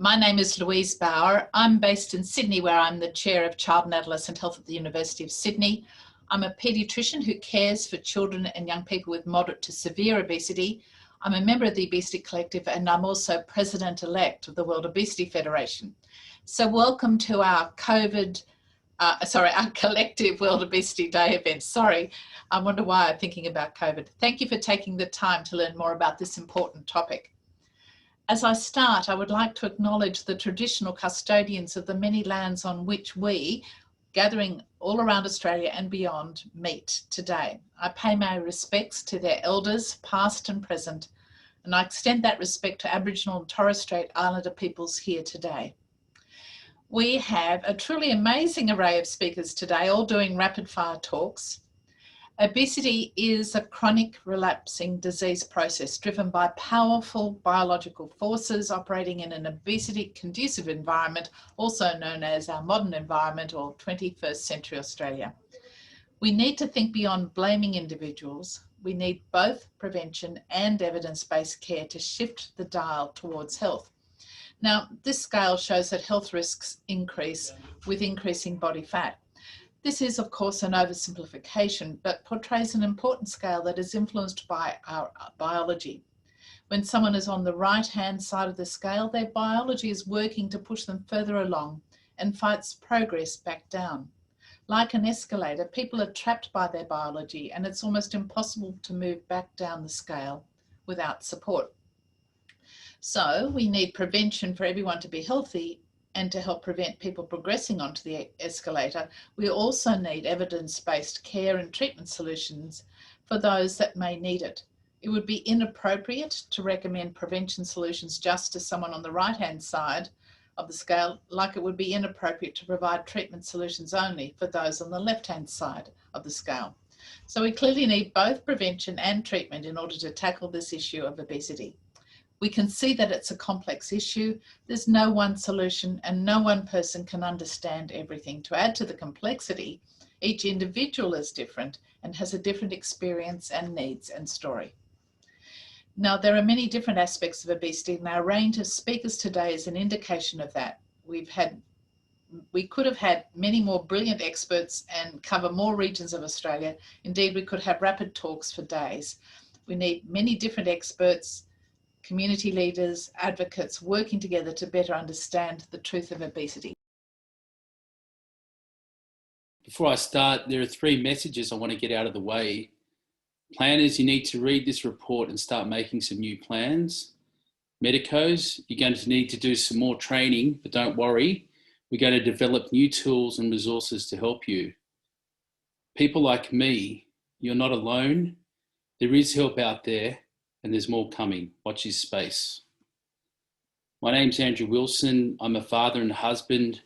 My name is Louise Bauer. I'm based in Sydney, where I'm the Chair of Child and Adolescent Health at the University of Sydney. I'm a paediatrician who cares for children and young people with moderate to severe obesity. I'm a member of the Obesity Collective, and I'm also President-elect of the World Obesity Federation. So welcome to our our collective World Obesity Day event. Sorry, I wonder why I'm thinking about COVID. Thank you for taking the time to learn more about this important topic. As I start, I would like to acknowledge the traditional custodians of the many lands on which we, gathering all around Australia and beyond, meet today. I pay my respects to their elders, past and present, and I extend that respect to Aboriginal and Torres Strait Islander peoples here today. We have a truly amazing array of speakers today, all doing rapid fire talks. Obesity is a chronic relapsing disease process driven by powerful biological forces operating in an obesity-conducive environment, also known as our modern environment or 21st century Australia. We need to think beyond blaming individuals. We need both prevention and evidence-based care to shift the dial towards health. Now, this scale shows that health risks increase with increasing body fat. This is, of course, an oversimplification, but portrays an important scale that is influenced by our biology. When someone is on the right-hand side of the scale, their biology is working to push them further along and fights progress back down. Like an escalator, people are trapped by their biology, and it's almost impossible to move back down the scale without support. So we need prevention for everyone to be healthy, and to help prevent people progressing onto the escalator, we also need evidence-based care and treatment solutions for those that may need it. It would be inappropriate to recommend prevention solutions just to someone on the right-hand side of the scale, like it would be inappropriate to provide treatment solutions only for those on the left-hand side of the scale. So we clearly need both prevention and treatment in order to tackle this issue of obesity. We can see that it's a complex issue. There's no one solution and no one person can understand everything. To add to the complexity, each individual is different and has a different experience and needs and story. Now, there are many different aspects of obesity, and our range of speakers today is an indication of that. We could have had many more brilliant experts and cover more regions of Australia. Indeed, we could have rapid talks for days. We need many different experts, community leaders, advocates working together to better understand the truth of obesity. Before I start, there are 3 messages I want to get out of the way. Planners, you need to read this report and start making some new plans. Medicos, you're going to need to do some more training, but don't worry, we're going to develop new tools and resources to help you. People like me, you're not alone. There is help out there, and there's more coming. Watch this space. My name's Andrew Wilson. I'm a father and husband,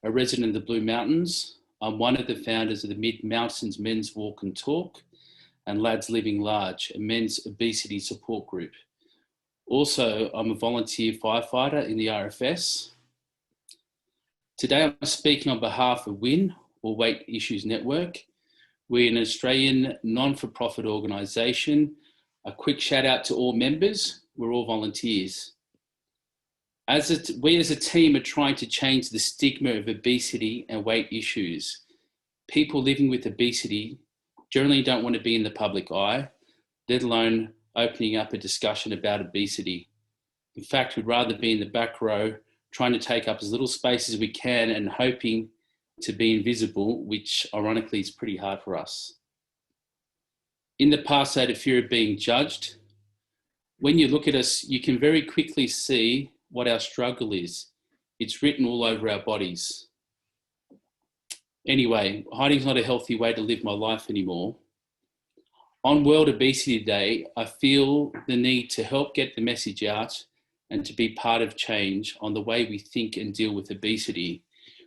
a resident of the Blue Mountains. I'm one of the founders of the Mid-Mountains Men's Walk and Talk and Lads Living Large, a men's obesity support group. Also, I'm a volunteer firefighter in the RFS. Today, I'm speaking on behalf of WIN, or Weight Issues Network. We're an Australian non-for-profit organisation. A quick shout out to all members. We're all volunteers. We as a team are trying to change the stigma of obesity and weight issues. People living with obesity generally don't want to be in the public eye, let alone opening up a discussion about obesity. In fact, we'd rather be in the back row, trying to take up as little space as we can and hoping to be invisible, which ironically is pretty hard for us. In the past, I had a fear of being judged. When you look at us, you can very quickly see what our struggle is. It's written all over our bodies. Anyway, hiding's not a healthy way to live my life anymore. On World Obesity Day, I feel the need to help get the message out and to be part of change on the way we think and deal with obesity.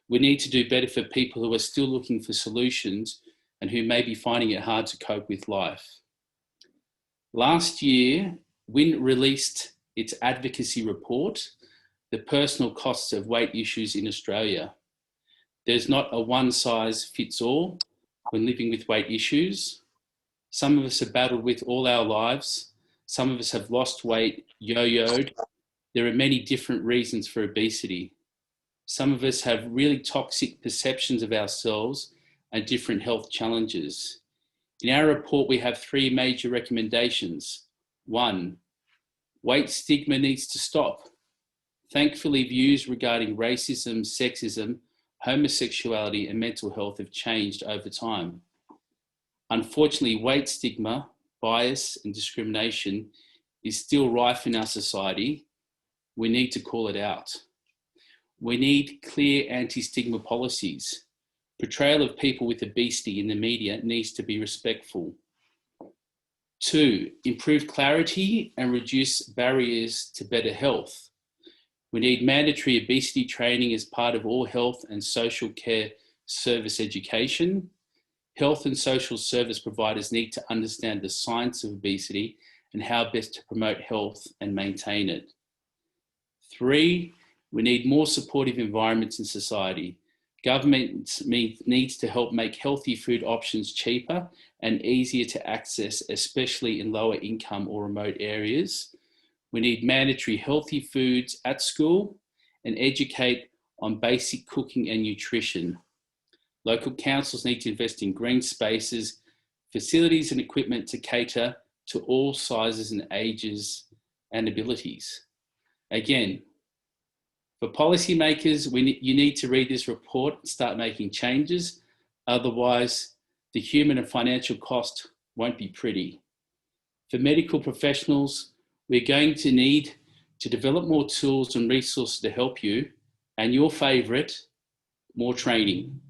We need to do better for people who are still looking for solutions and who may be finding it hard to cope with life. Last year, WIN released its advocacy report, The Personal Costs of Weight Issues in Australia. There's not a one-size-fits-all when living with weight issues. Some of us have battled with all our lives. Some of us have lost weight, yo-yoed, There are many different reasons for obesity. Some of us have really toxic perceptions of ourselves and different health challenges. In our report, we have 3 major recommendations. 1, weight stigma needs to stop. Thankfully, views regarding racism, sexism, homosexuality, and mental health have changed over time. Unfortunately, weight stigma, bias, and discrimination is still rife in our society. We need to call it out. We need clear anti-stigma policies. Portrayal of people with obesity in the media needs to be respectful. 2, improve clarity and reduce barriers to better health. We need mandatory obesity training as part of all health and social care service education. Health and social service providers need to understand the science of obesity and how best to promote health and maintain it. 3, we need more supportive environments in society. Government needs to help make healthy food options cheaper and easier to access, especially in lower income or remote areas. We need mandatory healthy foods at school and educate on basic cooking and nutrition. Local councils need to invest in green spaces, facilities and equipment to cater to all sizes and ages and abilities. Again, for policymakers, you need to read this report and start making changes. Otherwise, the human and financial cost won't be pretty. For medical professionals, we're going to need to develop more tools and resources to help you, and your favourite, more training.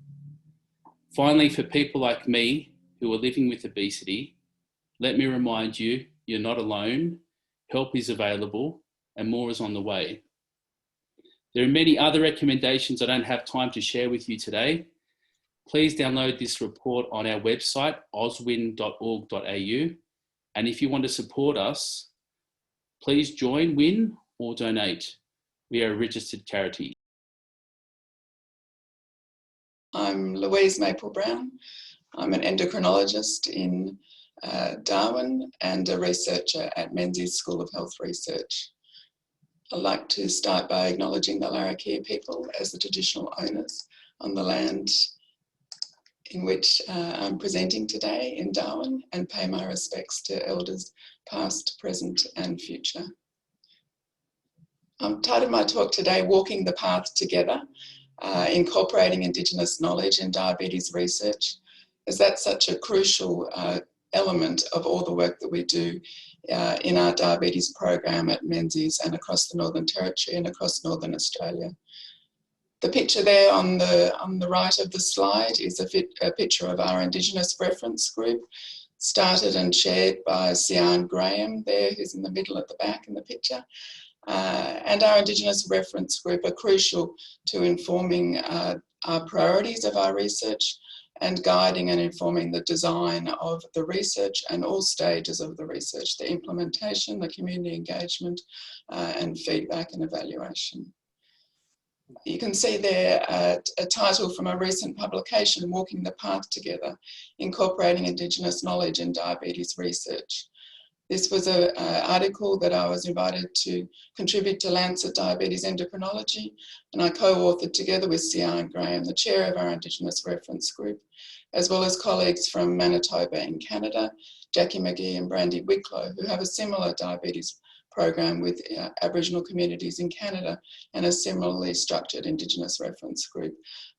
Finally, for people like me who are living with obesity, let me remind you, you're not alone, help is available, and more is on the way. There are many other recommendations I don't have time to share with you today. Please download this report on our website, oswin.org.au. And if you want to support us, please join, win, or donate. We are a registered charity. I'm Louise Maple-Brown. I'm an endocrinologist in Darwin and a researcher at Menzies School of Health Research. I'd like to start by acknowledging the Larrakia people as the traditional owners on the land in which I'm presenting today in Darwin, and pay my respects to elders past, present and future. I've titled my talk today, Walking the Path Together, Incorporating Indigenous Knowledge in Diabetes Research, as that's such a crucial element of all the work that we do in our diabetes program at Menzies and across the Northern Territory and across Northern Australia. The picture there on the right of the slide is a picture of our Indigenous reference group, started and chaired by Sian Graham there, who's in the middle at the back in the picture. And our Indigenous reference group are crucial to informing our priorities of our research and guiding and informing the design of the research and all stages of the research, the implementation, the community engagement, and feedback and evaluation. You can see there a title from a recent publication, Walking the Path Together, Incorporating Indigenous Knowledge in Diabetes Research. This was an article that I was invited to contribute to Lancet Diabetes Endocrinology, and I co-authored together with Sian Graham, the chair of our Indigenous reference group, as well as colleagues from Manitoba in Canada, Jackie McGee and Brandy Wicklow, who have a similar diabetes program with Aboriginal communities in Canada and a similarly structured Indigenous reference group,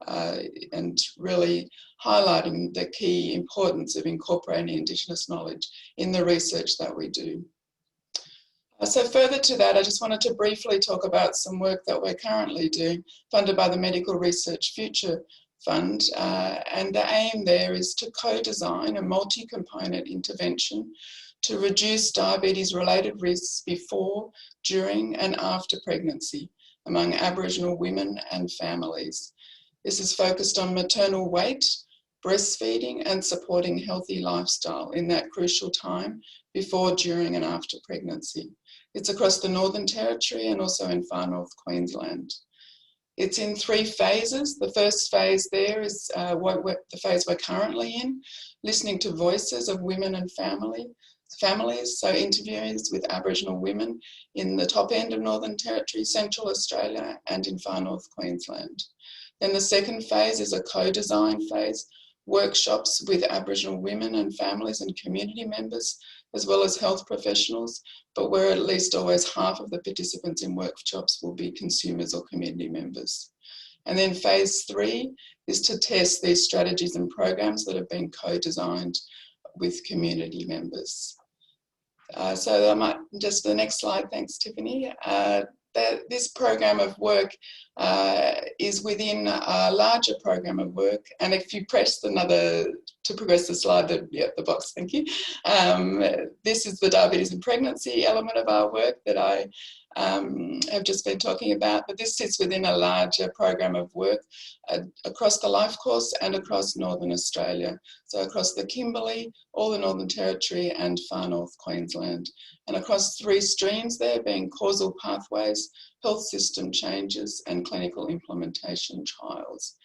and really highlighting the key importance of incorporating Indigenous knowledge in the research that we do. So further to that, I just wanted to briefly talk about some work that we're currently doing, funded by the Medical Research Future Fund, and the aim there is to co-design a multi-component intervention to reduce diabetes-related risks before, during and after pregnancy among Aboriginal women and families. This is focused on maternal weight, breastfeeding and supporting healthy lifestyle in that crucial time before, during and after pregnancy. It's across the Northern Territory and also in Far North Queensland. It's in 3 phases. The first phase there is the phase we're currently in, listening to voices of women and family, families, so interviews with Aboriginal women in the top end of Northern Territory, Central Australia, and in Far North Queensland. Then the second phase is a co-design phase, workshops with Aboriginal women and families and community members, as well as health professionals, but where at least always half of the participants in workshops will be consumers or community members. And then phase 3 is to test these strategies and programs that have been co-designed with community members. So I might just the next slide, thanks Tiffany. This program of work is within a larger program of work, and if you press another to progress the slide, the box, thank you. This is the diabetes and pregnancy element of our work that I have just been talking about, but this sits within a larger program of work across the life course and across Northern Australia. So across the Kimberley, all the Northern Territory and Far North Queensland. And across 3 streams there being causal pathways, health system changes and clinical implementation trials.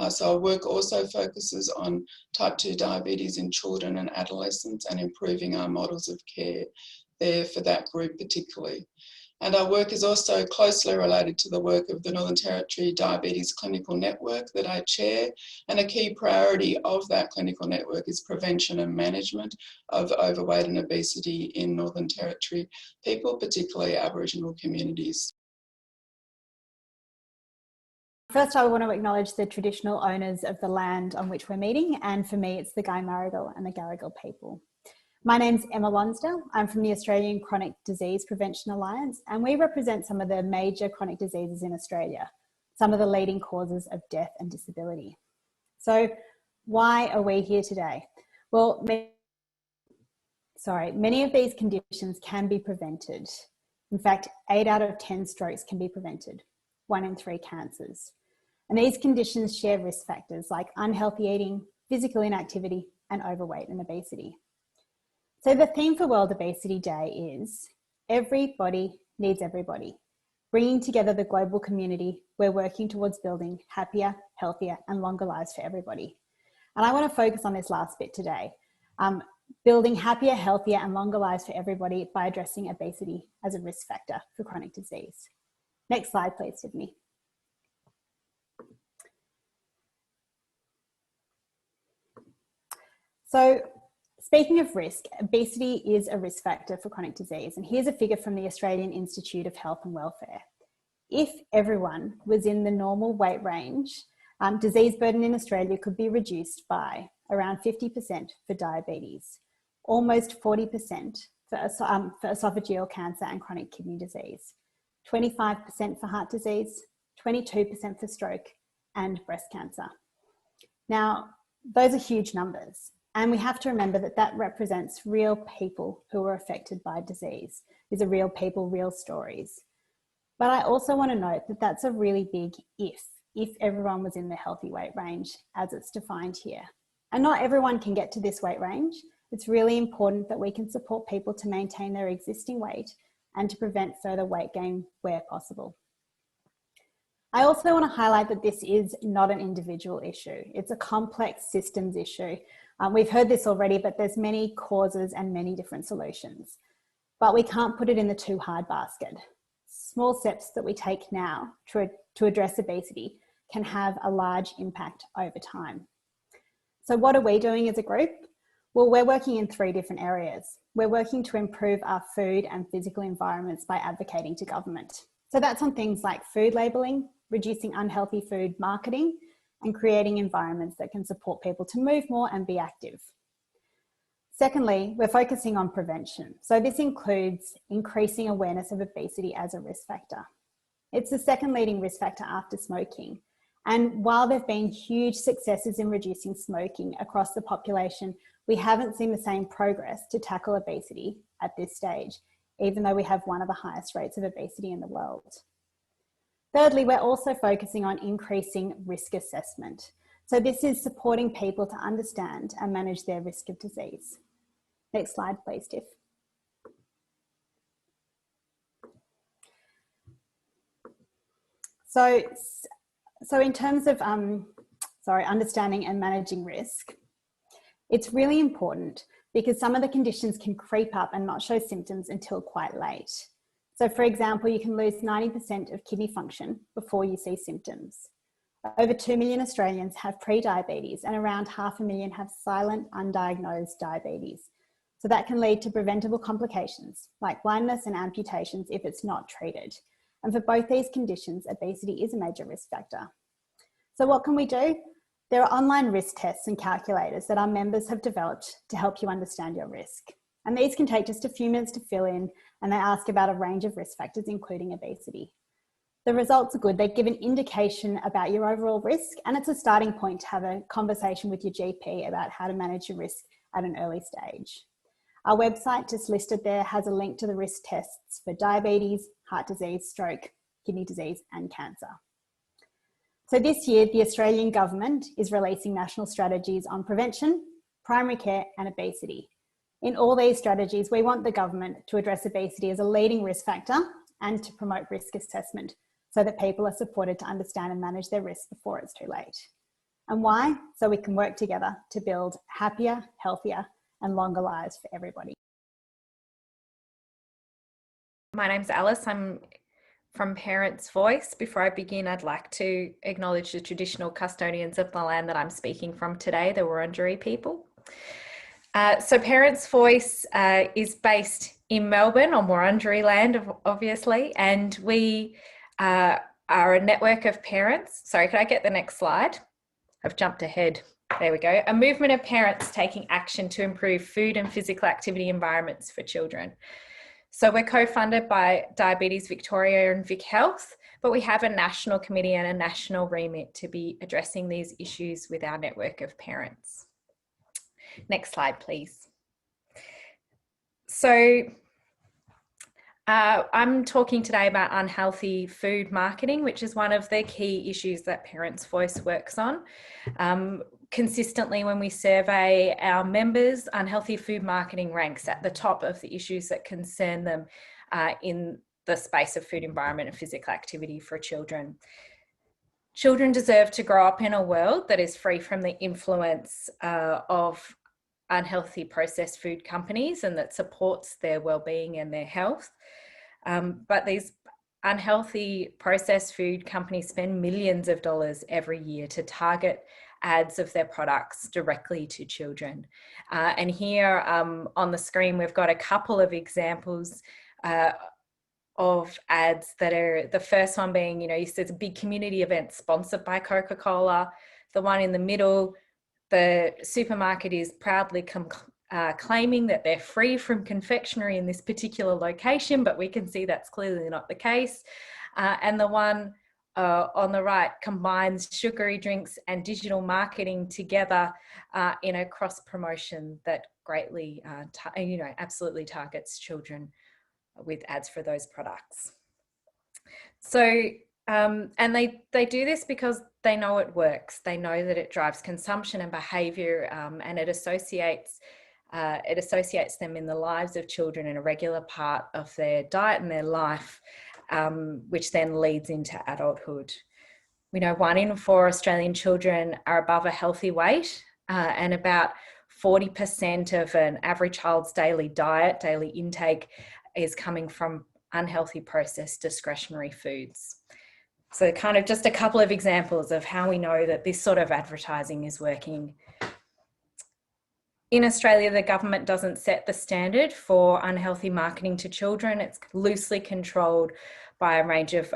So our work also focuses on type 2 diabetes in children and adolescents and improving our models of care there for that group particularly. And our work is also closely related to the work of the Northern Territory Diabetes Clinical Network that I chair. And a key priority of that clinical network is prevention and management of overweight and obesity in Northern Territory people, particularly Aboriginal communities. First, I want to acknowledge the traditional owners of the land on which we're meeting, and for me, it's the Guy-Marigal and the Gadigal people. My name's Emma Lonsdale. I'm from the Australian Chronic Disease Prevention Alliance, and we represent some of the major chronic diseases in Australia, some of the leading causes of death and disability. So why are we here today? Well, many of these conditions can be prevented. In fact, 8 out of 10 strokes can be prevented, 1 in 3 cancers. And these conditions share risk factors like unhealthy eating, physical inactivity, and overweight and obesity. So the theme for World Obesity Day is everybody needs everybody. Bringing together the global community, we're working towards building happier, healthier, and longer lives for everybody. And I want to focus on this last bit today, building happier, healthier, and longer lives for everybody by addressing obesity as a risk factor for chronic disease. Next slide, please, Tiffany. So, speaking of risk, obesity is a risk factor for chronic disease. And here's a figure from the Australian Institute of Health and Welfare. If everyone was in the normal weight range, disease burden in Australia could be reduced by around 50% for diabetes, almost 40% for esophageal cancer and chronic kidney disease, 25% for heart disease, 22% for stroke and breast cancer. Now, those are huge numbers. And we have to remember that that represents real people who are affected by disease. These are real people, real stories. But I also want to note that that's a really big if everyone was in the healthy weight range as it's defined here. And not everyone can get to this weight range. It's really important that we can support people to maintain their existing weight and to prevent further weight gain where possible. I also want to highlight that this is not an individual issue. It's a complex systems issue. We've heard this already, but there's many causes and many different solutions. But we can't put it in the too hard basket. Small steps that we take now to address obesity can have a large impact over time. So what are we doing as a group? Well, we're working in 3 different areas. We're working to improve our food and physical environments by advocating to government. So that's on things like food labelling, reducing unhealthy food marketing, and creating environments that can support people to move more and be active. Secondly, we're focusing on prevention. So this includes increasing awareness of obesity as a risk factor. It's the second leading risk factor after smoking. And while there have been huge successes in reducing smoking across the population, we haven't seen the same progress to tackle obesity at this stage, even though we have one of the highest rates of obesity in the world. Thirdly, we're also focusing on increasing risk assessment. So this is supporting people to understand and manage their risk of disease. Next slide, please, Tiff. So in terms of understanding and managing risk, it's really important because some of the conditions can creep up and not show symptoms until quite late. So for example, you can lose 90% of kidney function before you see symptoms. Over 2 million Australians have pre-diabetes and around 500,000 have silent, undiagnosed diabetes. So that can lead to preventable complications like blindness and amputations if it's not treated. And for both these conditions, obesity is a major risk factor. So what can we do? There are online risk tests and calculators that our members have developed to help you understand your risk. And these can take just a few minutes to fill in, and they ask about a range of risk factors, including obesity. The results are good. They give an indication about your overall risk, and it's a starting point to have a conversation with your GP about how to manage your risk at an early stage. Our website, just listed there, has a link to the risk tests for diabetes, heart disease, stroke, kidney disease, and cancer. So this year, the Australian government is releasing national strategies on prevention, primary care, and obesity. In all these strategies, we want the government to address obesity as a leading risk factor and to promote risk assessment so that people are supported to understand and manage their risk before it's too late. And why? So we can work together to build happier, healthier, and longer lives for everybody. My name's Alice. I'm from Parents' Voice. Before I begin, I'd like to acknowledge the traditional custodians of the land that I'm speaking from today, the Wurundjeri people. So Parents' Voice is based in Melbourne on Wurundjeri land, obviously, and we are a network of parents. Sorry, could I get the next slide? I've jumped ahead. There we go. A movement of parents taking action to improve food and physical activity environments for children. So we're co-funded by Diabetes Victoria and Vic Health, but we have a national committee and a national remit to be addressing these issues with our network of parents. Next slide, please. So I'm talking today about unhealthy food marketing, which is one of the key issues that Parents' Voice works on. Consistently, when we survey our members, unhealthy food marketing ranks at the top of the issues that concern them in the space of food environment and physical activity for children. Children deserve to grow up in a world that is free from the influence of unhealthy processed food companies and that supports their well-being and their health. But these unhealthy processed food companies spend millions of dollars every year to target ads of their products directly to children. And here on the screen, we've got a couple of examples of ads that are, the first one being, you know, there's a big community event sponsored by Coca-Cola. The one in the middle, the supermarket is proudly claiming that they're free from confectionery in this particular location, but we can see that's clearly not the case. And the one on the right combines sugary drinks and digital marketing together in a cross promotion that greatly, absolutely targets children with ads for those products. So, and they do this because they know it works. They know that it drives consumption and behaviour, and it associates them in the lives of children in a regular part of their diet and their life, which then leads into adulthood. We know 1 in 4 Australian children are above a healthy weight, and about 40% of an average child's daily intake is coming from unhealthy processed discretionary foods. So kind of just a couple of examples of how we know that this sort of advertising is working. In Australia, the government doesn't set the standard for unhealthy marketing to children. It's loosely controlled by a range of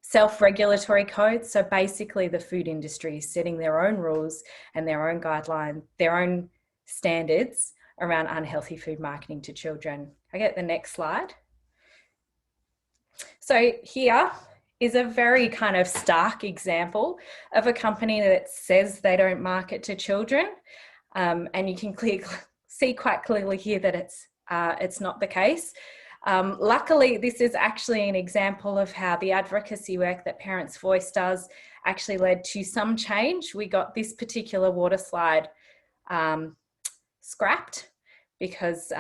self-regulatory codes. So basically the food industry is setting their own rules and their own guidelines, their own standards around unhealthy food marketing to children. I get the next slide. So here is a very kind of stark example of a company that says they don't market to children. And you can see quite clearly here that it's not the case. Luckily, this is actually an example of how the advocacy work that Parents' Voice does actually led to some change. We got this particular water slide scrapped because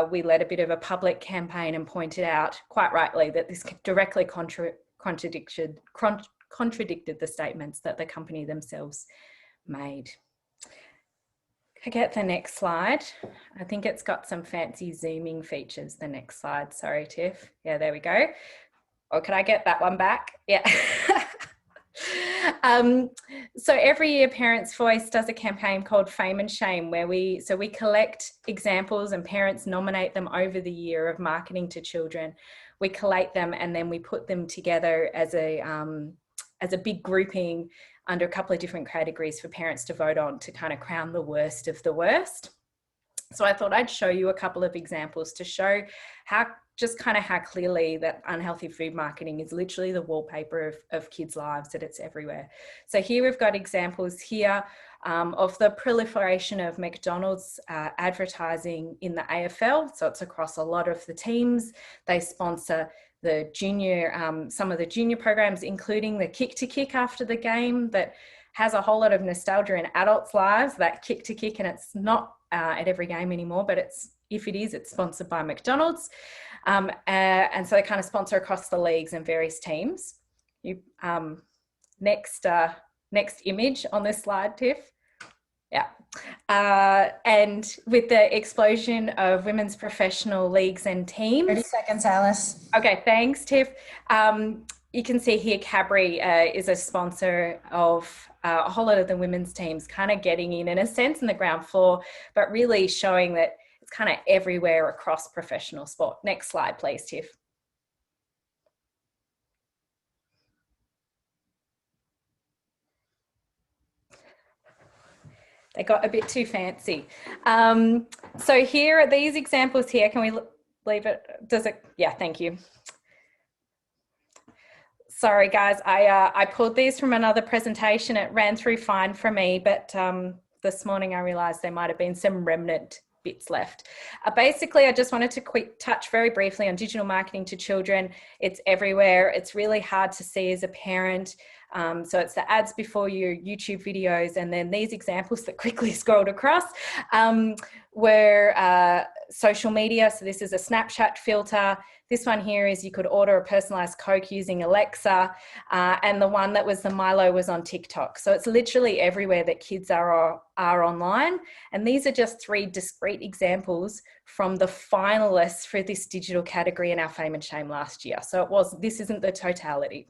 we led a bit of a public campaign and pointed out quite rightly that this directly contradicted the statements that the company themselves made. Could I get the next slide? I think it's got some fancy zooming features, the next slide. Sorry, Tiff. Yeah, there we go. Or could I get that one back? Yeah. So every year Parents' Voice does a campaign called Fame and Shame, where we collect examples and parents nominate them over the year of marketing to children. We collate them and then we put them together as a big grouping under a couple of different categories for parents to vote on to kind of crown the worst of the worst. So I thought I'd show you a couple of examples to show how clearly that unhealthy food marketing is literally the wallpaper of kids' lives, that it's everywhere. So here we've got examples here of the proliferation of McDonald's advertising in the AFL. So it's across a lot of the teams. They sponsor the junior, some of the junior programs, including the kick to kick after the game, that has a whole lot of nostalgia in adults' lives, that kick to kick, and it's not at every game anymore, but if it is, it's sponsored by McDonald's. And so they kind of sponsor across the leagues and various teams. Next image on this slide, Tiff. Yeah. And with the explosion of women's professional leagues and teams. 30 seconds, Alice. Okay, thanks, Tiff. You can see here Cadbury is a sponsor of a whole lot of the women's teams, kind of getting in a sense, in the ground floor, but really showing that it's kind of everywhere across professional sport. Next slide, please, Tiff. They got a bit too fancy. So here are these examples here. Can we leave it? Does it? Yeah, thank you. Sorry, guys, I pulled these from another presentation. It ran through fine for me, but this morning I realised there might have been some remnant bits left. Basically, I just wanted to touch very briefly on digital marketing to children. It's everywhere. It's really hard to see as a parent. So it's the ads before your YouTube videos, and then these examples that quickly scrolled across were social media. So this is a Snapchat filter. This one here is you could order a personalized Coke using Alexa, and the one that was the Milo was on TikTok. So it's literally everywhere that kids are online. And these are just 3 discrete examples from the finalists for this digital category in our Fame and Shame last year. So this isn't the totality.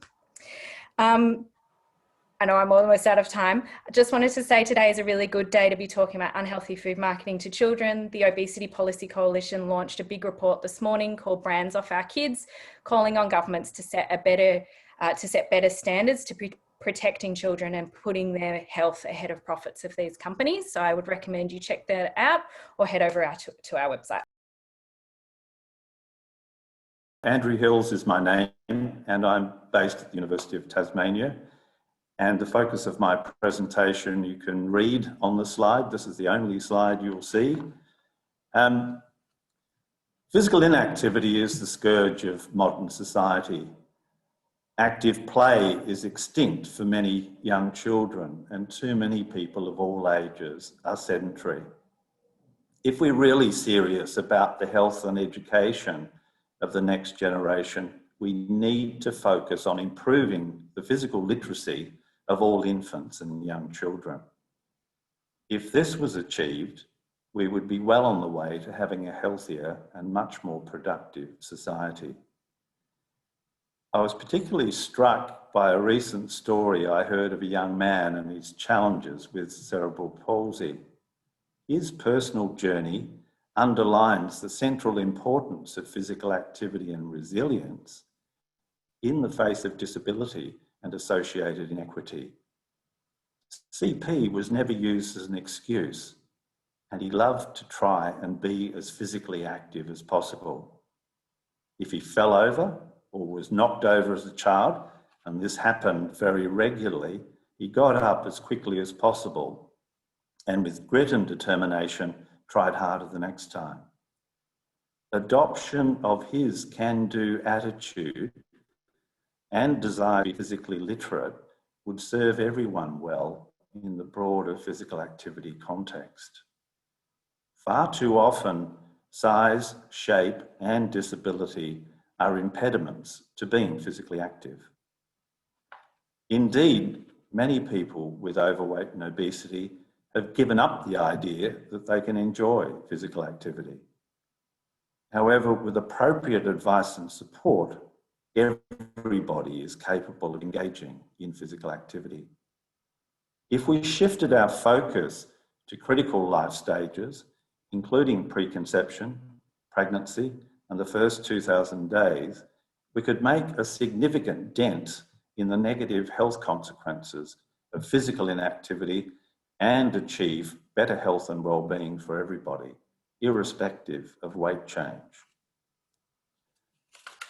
I know I'm almost out of time. I just wanted to say today is a really good day to be talking about unhealthy food marketing to children. The Obesity Policy Coalition launched a big report this morning called Brands Off Our Kids, calling on governments to set better standards to protecting children and putting their health ahead of profits of these companies. So I would recommend you check that out or head over to our website. Andrew Hills is my name, and I'm based at the University of Tasmania. And the focus of my presentation, you can read on the slide. This is the only slide you'll see. Physical inactivity is the scourge of modern society. Active play is extinct for many young children, and too many people of all ages are sedentary. If we're really serious about the health and education of the next generation, we need to focus on improving the physical literacy of all infants and young children. If this was achieved, we would be well on the way to having a healthier and much more productive society. I was particularly struck by a recent story I heard of a young man and his challenges with cerebral palsy. His personal journey underlines the central importance of physical activity and resilience in the face of disability and associated inequity. CP was never used as an excuse, and he loved to try and be as physically active as possible. If he fell over or was knocked over as a child, and this happened very regularly, he got up as quickly as possible and with grit and determination tried harder the next time. Adoption of his can-do attitude and desire to be physically literate would serve everyone well in the broader physical activity context. Far too often, size, shape, and disability are impediments to being physically active. Indeed, many people with overweight and obesity have given up the idea that they can enjoy physical activity. However, with appropriate advice and support, everybody is capable of engaging in physical activity. If we shifted our focus to critical life stages, including preconception, pregnancy, and the first 2,000 days, we could make a significant dent in the negative health consequences of physical inactivity and achieve better health and well-being for everybody, irrespective of weight change.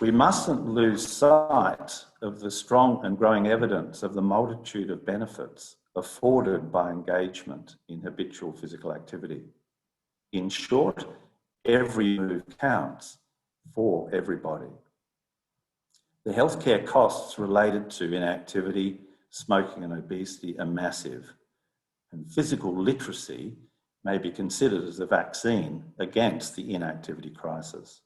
We mustn't lose sight of the strong and growing evidence of the multitude of benefits afforded by engagement in habitual physical activity. In short, every move counts for everybody. The healthcare costs related to inactivity, smoking and obesity are massive, and physical literacy may be considered as a vaccine against the inactivity crisis.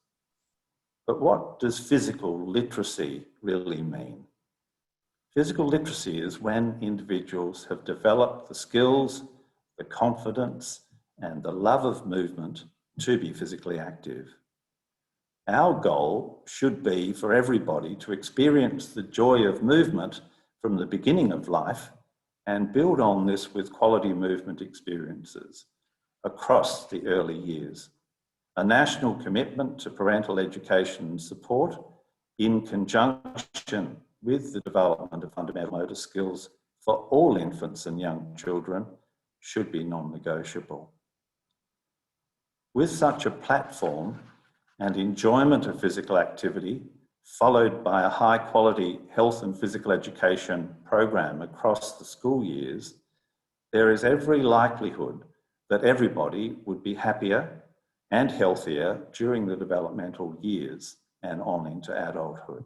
But what does physical literacy really mean? Physical literacy is when individuals have developed the skills, the confidence, and the love of movement to be physically active. Our goal should be for everybody to experience the joy of movement from the beginning of life and build on this with quality movement experiences across the early years. A national commitment to parental education and support in conjunction with the development of fundamental motor skills for all infants and young children should be non-negotiable. With such a platform and enjoyment of physical activity, followed by a high-quality health and physical education program across the school years, there is every likelihood that everybody would be happier and healthier during the developmental years and on into adulthood.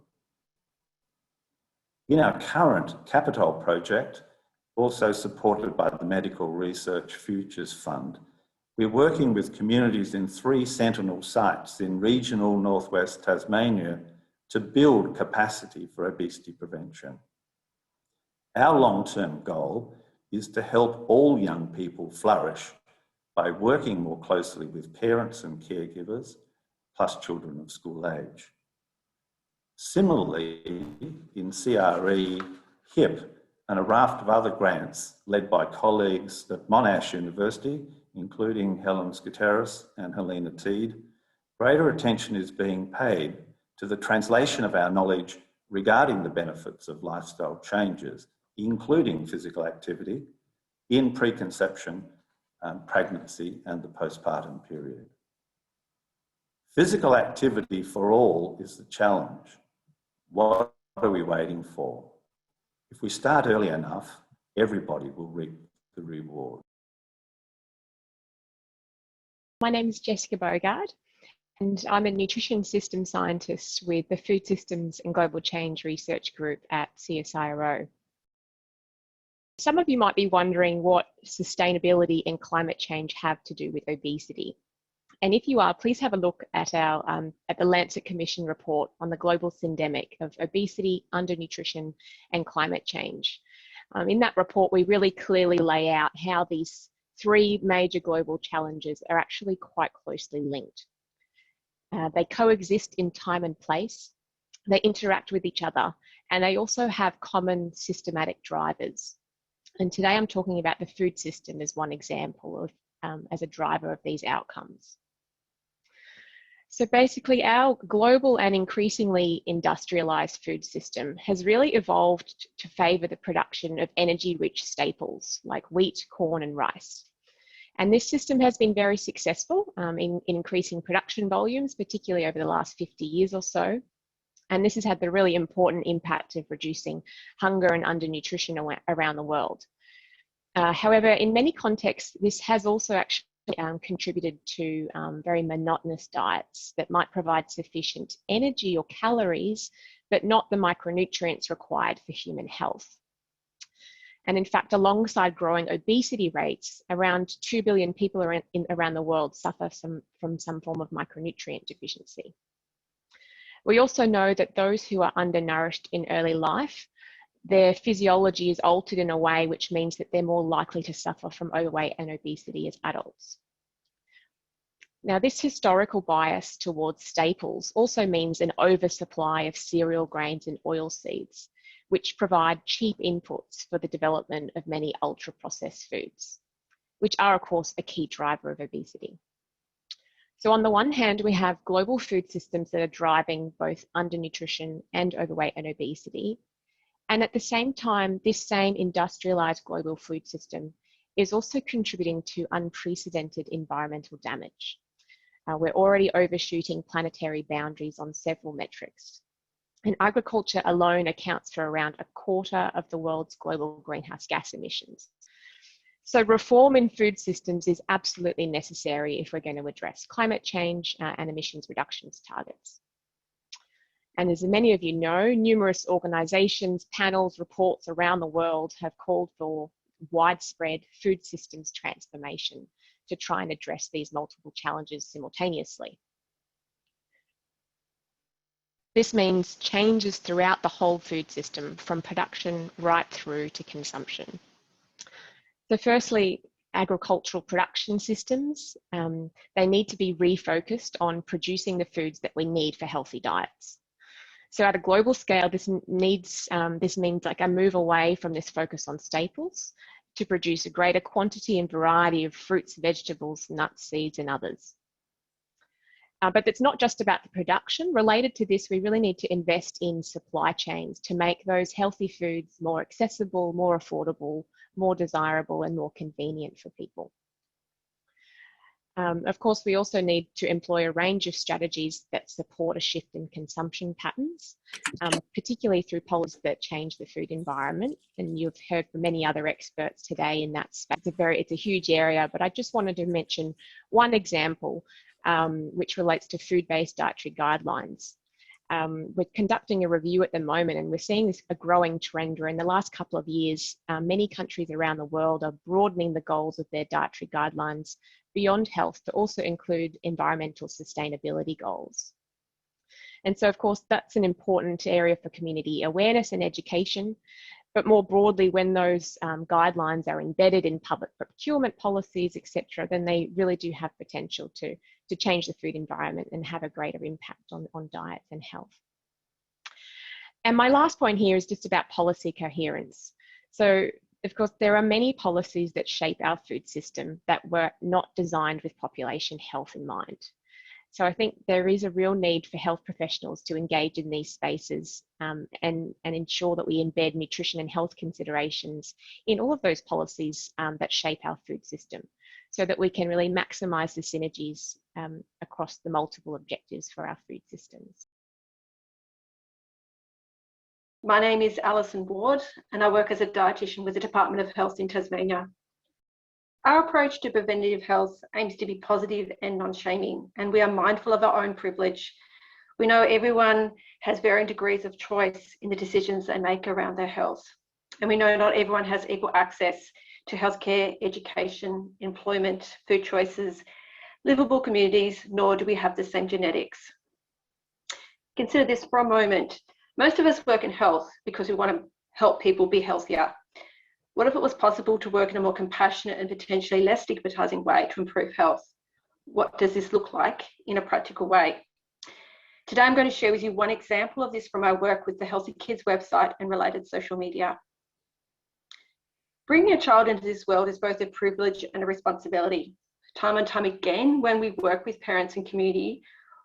In our current Capital project, also supported by the Medical Research Futures Fund, we're working with communities in 3 Sentinel sites in regional northwest Tasmania to build capacity for obesity prevention. Our long-term goal is to help all young people flourish by working more closely with parents and caregivers, plus children of school age. Similarly, in CRE, HIP, and a raft of other grants led by colleagues at Monash University, including Helen Skateris and Helena Teed, greater attention is being paid to the translation of our knowledge regarding the benefits of lifestyle changes, including physical activity, in preconception, pregnancy, and the postpartum period. Physical activity for all is the challenge. What are we waiting for? If we start early enough, everybody will reap the reward. My name is Jessica Bogard, and I'm a nutrition systems scientist with the Food Systems and Global Change Research Group at CSIRO. Some of you might be wondering what sustainability and climate change have to do with obesity. And if you are, please have a look at our at the Lancet Commission report on the global syndemic of obesity, undernutrition, and climate change. In that report, we really clearly lay out how these 3 major global challenges are actually quite closely linked. They coexist in time and place, they interact with each other, and they also have common systematic drivers. And today I'm talking about the food system as one example of as a driver of these outcomes. So basically, our global and increasingly industrialized food system has really evolved to favor the production of energy-rich staples like wheat, corn, and rice. And this system has been very successful in increasing production volumes, particularly over the last 50 years or so. And this has had the really important impact of reducing hunger and undernutrition around the world. However, in many contexts, this has also actually contributed to very monotonous diets that might provide sufficient energy or calories, but not the micronutrients required for human health. And in fact, alongside growing obesity rates, around 2 billion people around the world suffer from some form of micronutrient deficiency. We also know that those who are undernourished in early life their physiology is altered in a way which means that they're more likely to suffer from overweight and obesity as adults. Now, this historical bias towards staples also means an oversupply of cereal grains and oilseeds, which provide cheap inputs for the development of many ultra-processed foods, which are, of course, a key driver of obesity. So on the one hand, we have global food systems that are driving both undernutrition and overweight and obesity. And at the same time, this same industrialized global food system is also contributing to unprecedented environmental damage. We're already overshooting planetary boundaries on several metrics. And agriculture alone accounts for around a quarter of the world's global greenhouse gas emissions. So reform in food systems is absolutely necessary if we're going to address climate change and emissions reductions targets. And as many of you know, numerous organisations, panels, reports around the world have called for widespread food systems transformation to try and address these multiple challenges simultaneously. This means changes throughout the whole food system, from production right through to consumption. So firstly, agricultural production systems, they need to be refocused on producing the foods that we need for healthy diets. So at a global scale, this means like a move away from this focus on staples to produce a greater quantity and variety of fruits, vegetables, nuts, seeds, and others. But it's not just about the production. Related to this, we really need to invest in supply chains to make those healthy foods more accessible, more affordable, more desirable, and more convenient for people. Of course, we also need to employ a range of strategies that support a shift in consumption patterns, particularly through policies that change the food environment. And you've heard from many other experts today in that space. It's a huge area, but I just wanted to mention one example, which relates to food-based dietary guidelines. We're conducting a review at the moment, and we're seeing a growing trend where in the last couple of years, many countries around the world are broadening the goals of their dietary guidelines beyond health to also include environmental sustainability goals. And so, of course, that's an important area for community awareness and education. But more broadly, when those guidelines are embedded in public procurement policies, etc., then they really do have potential to change the food environment and have a greater impact on diets and health. And my last point here is just about policy coherence. So, of course, there are many policies that shape our food system that were not designed with population health in mind. So I think there is a real need for health professionals to engage in these spaces and ensure that we embed nutrition and health considerations in all of those policies that shape our food system, so that we can really maximise the synergies across the multiple objectives for our food systems. My name is Alison Ward, and I work as a dietitian with the Department of Health in Tasmania. Our approach to preventative health aims to be positive and non-shaming, and we are mindful of our own privilege. We know everyone has varying degrees of choice in the decisions they make around their health, and we know not everyone has equal access to healthcare, education, employment, food choices, livable communities, nor do we have the same genetics. Consider this for a moment. Most of us work in health because we want to help people be healthier. What if it was possible to work in a more compassionate and potentially less stigmatizing way to improve health? What does this look like in a practical way? Today, I'm going to share with you one example of this from our work with the Healthy Kids website and related social media. Bringing a child into this world is both a privilege and a responsibility. Time and time again, when we work with parents and community,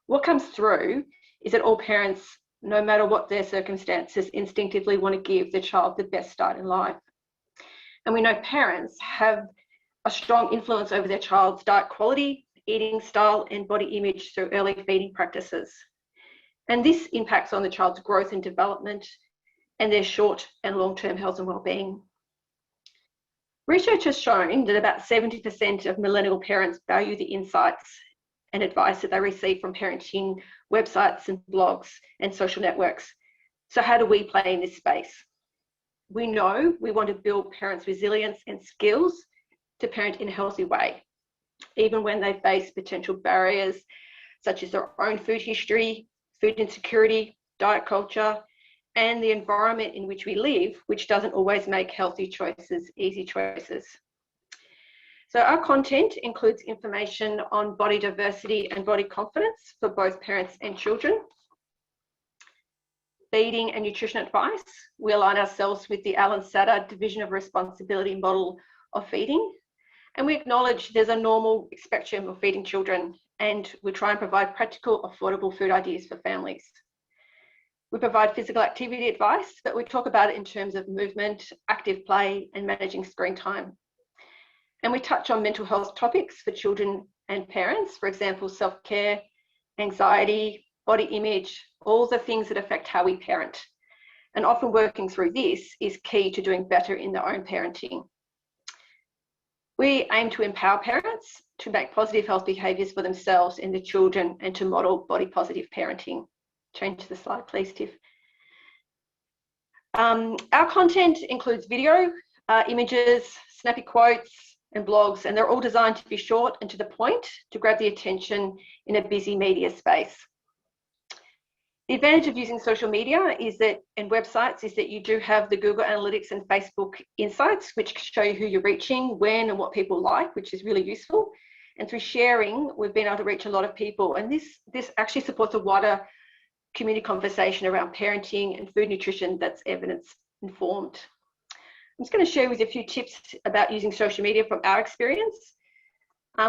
what comes through is that all parents, no matter what their circumstances, instinctively want to give the child the best start in life. And we know parents have a strong influence over their child's diet quality, eating style, and body image through early feeding practices. And this impacts on the child's growth and development and their short and long-term health and well-being. Research has shown that about 70% of millennial parents value the insights and advice that they receive from parenting websites and blogs and social networks. So how do we play in this space? We know we want to build parents' resilience and skills to parent in a healthy way, even when they face potential barriers such as their own food history, food insecurity, diet culture, and the environment in which we live, which doesn't always make healthy choices easy choices. So our content includes information on body diversity and body confidence for both parents and children. Feeding and nutrition advice. We align ourselves with the Alan Satter Division of Responsibility model of feeding. And we acknowledge there's a normal spectrum of feeding children, and we try and provide practical, affordable food ideas for families. We provide physical activity advice, but we talk about it in terms of movement, active play, and managing screen time. And we touch on mental health topics for children and parents, for example, self-care, anxiety, body image, all the things that affect how we parent. And often working through this is key to doing better in their own parenting. We aim to empower parents to make positive health behaviours for themselves and their children, and to model body positive parenting. Change the slide, please, Tiff. Our content includes video, images, snappy quotes, and blogs, and they're all designed to be short and to the point to grab the attention in a busy media space. The advantage of using social media is that, and websites, is that you do have the Google Analytics and Facebook Insights, which show you who you're reaching, when, and what people like, which is really useful. And through sharing, we've been able to reach a lot of people. And this actually supports a wider community conversation around parenting and food nutrition that's evidence informed. I'm just going to share with you a few tips about using social media from our experience.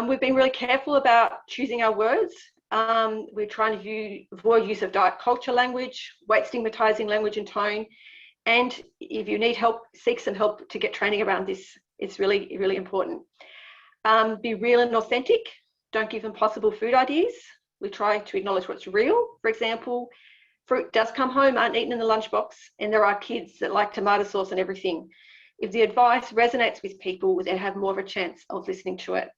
We've been really careful about choosing our words. We're trying to avoid use of diet culture language, weight stigmatizing language and tone. And if you need help, seek some help to get training around this. It's really, really important. Be real and authentic. Don't give impossible food ideas. We try to acknowledge what's real. For example, fruit does come home, aren't eaten in the lunchbox, and there are kids that like tomato sauce and everything. If the advice resonates with people, they have more of a chance of listening to it.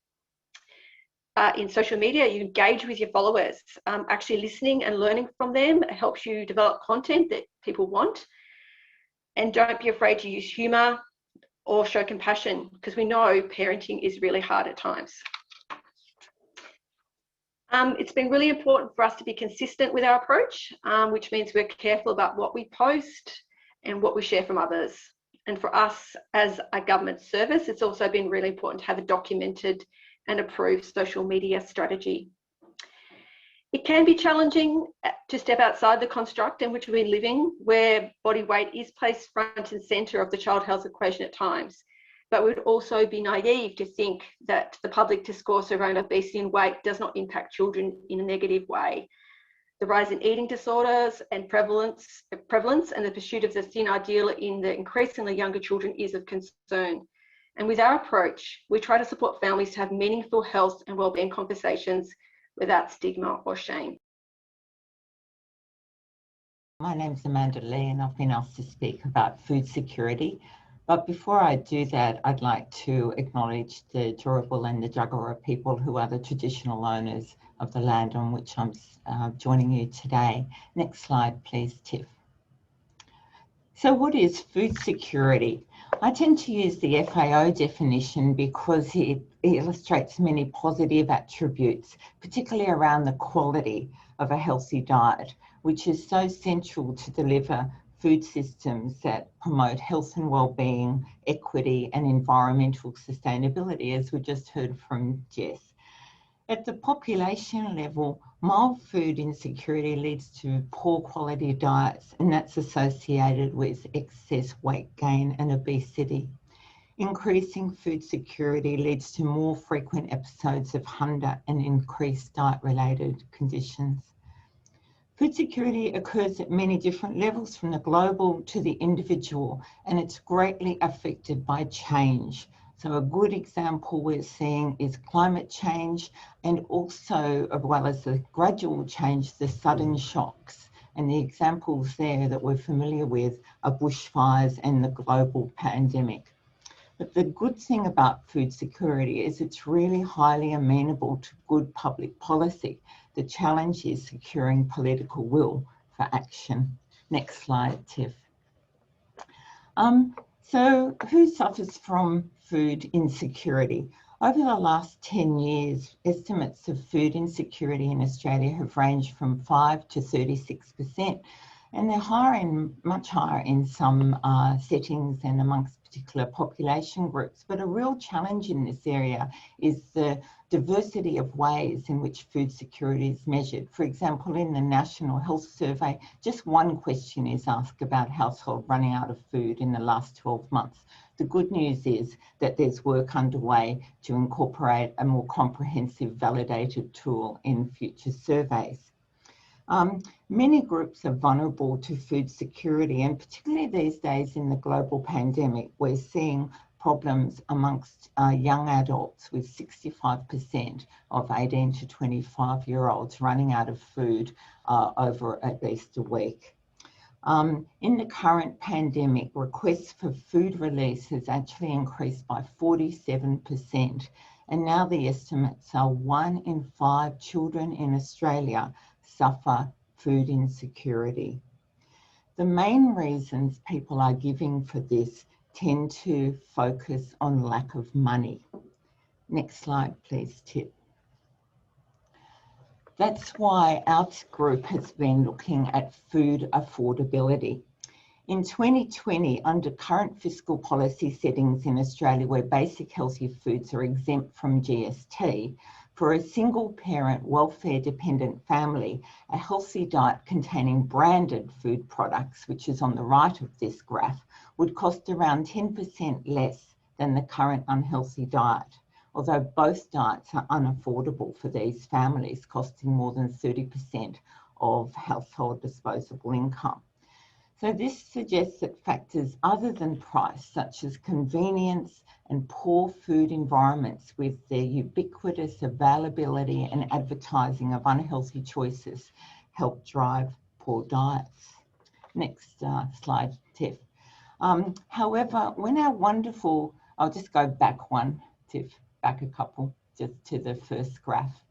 In social media, you engage with your followers. Actually listening and learning from them helps you develop content that people want. And don't be afraid to use humour or show compassion, because we know parenting is really hard at times. It's been really important for us to be consistent with our approach, which means we're careful about what we post and what we share from others. And for us as a government service, it's also been really important to have a documented and approved social media strategy. It can be challenging to step outside the construct in which we're living, where body weight is placed front and centre of the child health equation at times. But we'd also be naive to think that the public discourse around obesity and weight does not impact children in a negative way. The rise in eating disorders and prevalence and the pursuit of the thin ideal in the increasingly younger children is of concern. And with our approach, we try to support families to have meaningful health and wellbeing conversations without stigma or shame. My name's Amanda Lee, and I've been asked to speak about food security. But before I do that, I'd like to acknowledge the Turrbal and the Jagera people, who are the traditional owners of the land on which I'm joining you today. Next slide, please, Tiff. So what is food security? I tend to use the FAO definition because it illustrates many positive attributes, particularly around the quality of a healthy diet, which is so central to deliver food systems that promote health and well-being, equity and environmental sustainability, as we just heard from Jess. At the population level, mild food insecurity leads to poor quality diets, and that's associated with excess weight gain and obesity. Increasing food security leads to more frequent episodes of hunger and increased diet-related conditions. Food security occurs at many different levels, from the global to the individual, and it's greatly affected by change. So a good example we're seeing is climate change, and also, as well as the gradual change, the sudden shocks. And the examples there that we're familiar with are bushfires and the global pandemic. But the good thing about food security is it's really highly amenable to good public policy. The challenge is securing political will for action. Next slide, Tiff. So who suffers from food insecurity? Over the last 10 years, estimates of food insecurity in Australia have ranged from 5 to 36%. And they're much higher in some settings and amongst particular population groups. But a real challenge in this area is the diversity of ways in which food security is measured. For example, in the National Health Survey, just one question is asked about household running out of food in the last 12 months. The good news is that there's work underway to incorporate a more comprehensive validated tool in future surveys. Many groups are vulnerable to food security, and particularly these days in the global pandemic, we're seeing problems amongst young adults, with 65% of 18 to 25-year-olds running out of food over at least a week. In the current pandemic, requests for food release has actually increased by 47%, and now the estimates are 1 in 5 children in Australia suffer food insecurity. The main reasons people are giving for this tend to focus on lack of money. Next slide, please, Tip. That's why our group has been looking at food affordability. In 2020, under current fiscal policy settings in Australia, where basic healthy foods are exempt from GST, for a single parent welfare dependent family, a healthy diet containing branded food products, which is on the right of this graph, would cost around 10% less than the current unhealthy diet, although both diets are unaffordable for these families, costing more than 30% of household disposable income. So this suggests that factors other than price, such as convenience and poor food environments with their ubiquitous availability and advertising of unhealthy choices, help drive poor diets. Next slide, Tiff. However, when our wonderful, I'll just go back one, Tiff, back a couple, just to the first graph.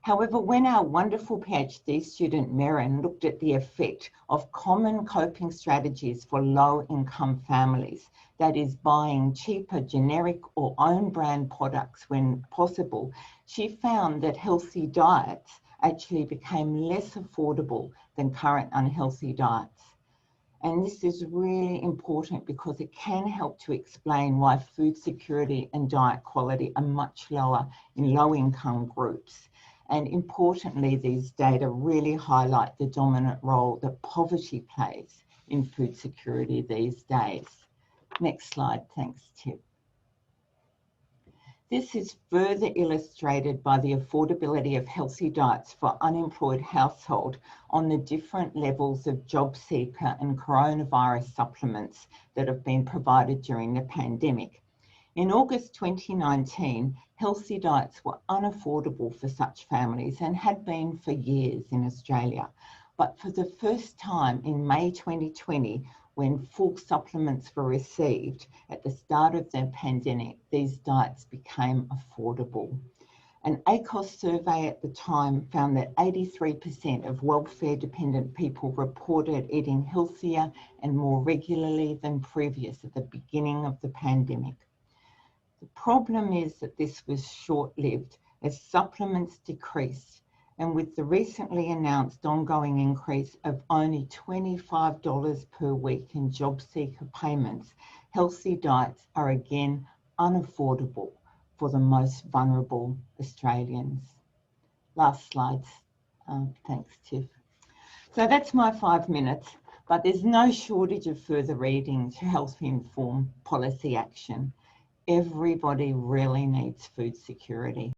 However, when our wonderful PhD student Merrin looked at the effect of common coping strategies for low-income families, that is buying cheaper generic or own brand products when possible, she found that healthy diets actually became less affordable than current unhealthy diets. And this is really important because it can help to explain why food security and diet quality are much lower in low-income groups. And importantly, these data really highlight the dominant role that poverty plays in food security these days. Next slide, thanks, Tip. This is further illustrated by the affordability of healthy diets for unemployed household on the different levels of job seeker and coronavirus supplements that have been provided during the pandemic. In August 2019, healthy diets were unaffordable for such families and had been for years in Australia. But for the first time in May 2020, when full supplements were received at the start of the pandemic, these diets became affordable. An ACOS survey at the time found that 83% of welfare-dependent people reported eating healthier and more regularly than previous at the beginning of the pandemic. The problem is that this was short-lived as supplements decreased, and with the recently announced ongoing increase of only $25 per week in job seeker payments, healthy diets are again unaffordable for the most vulnerable Australians. Last slides. Thanks, Tiff. So that's my 5 minutes, but there's no shortage of further reading to help inform policy action. Everybody really needs food security.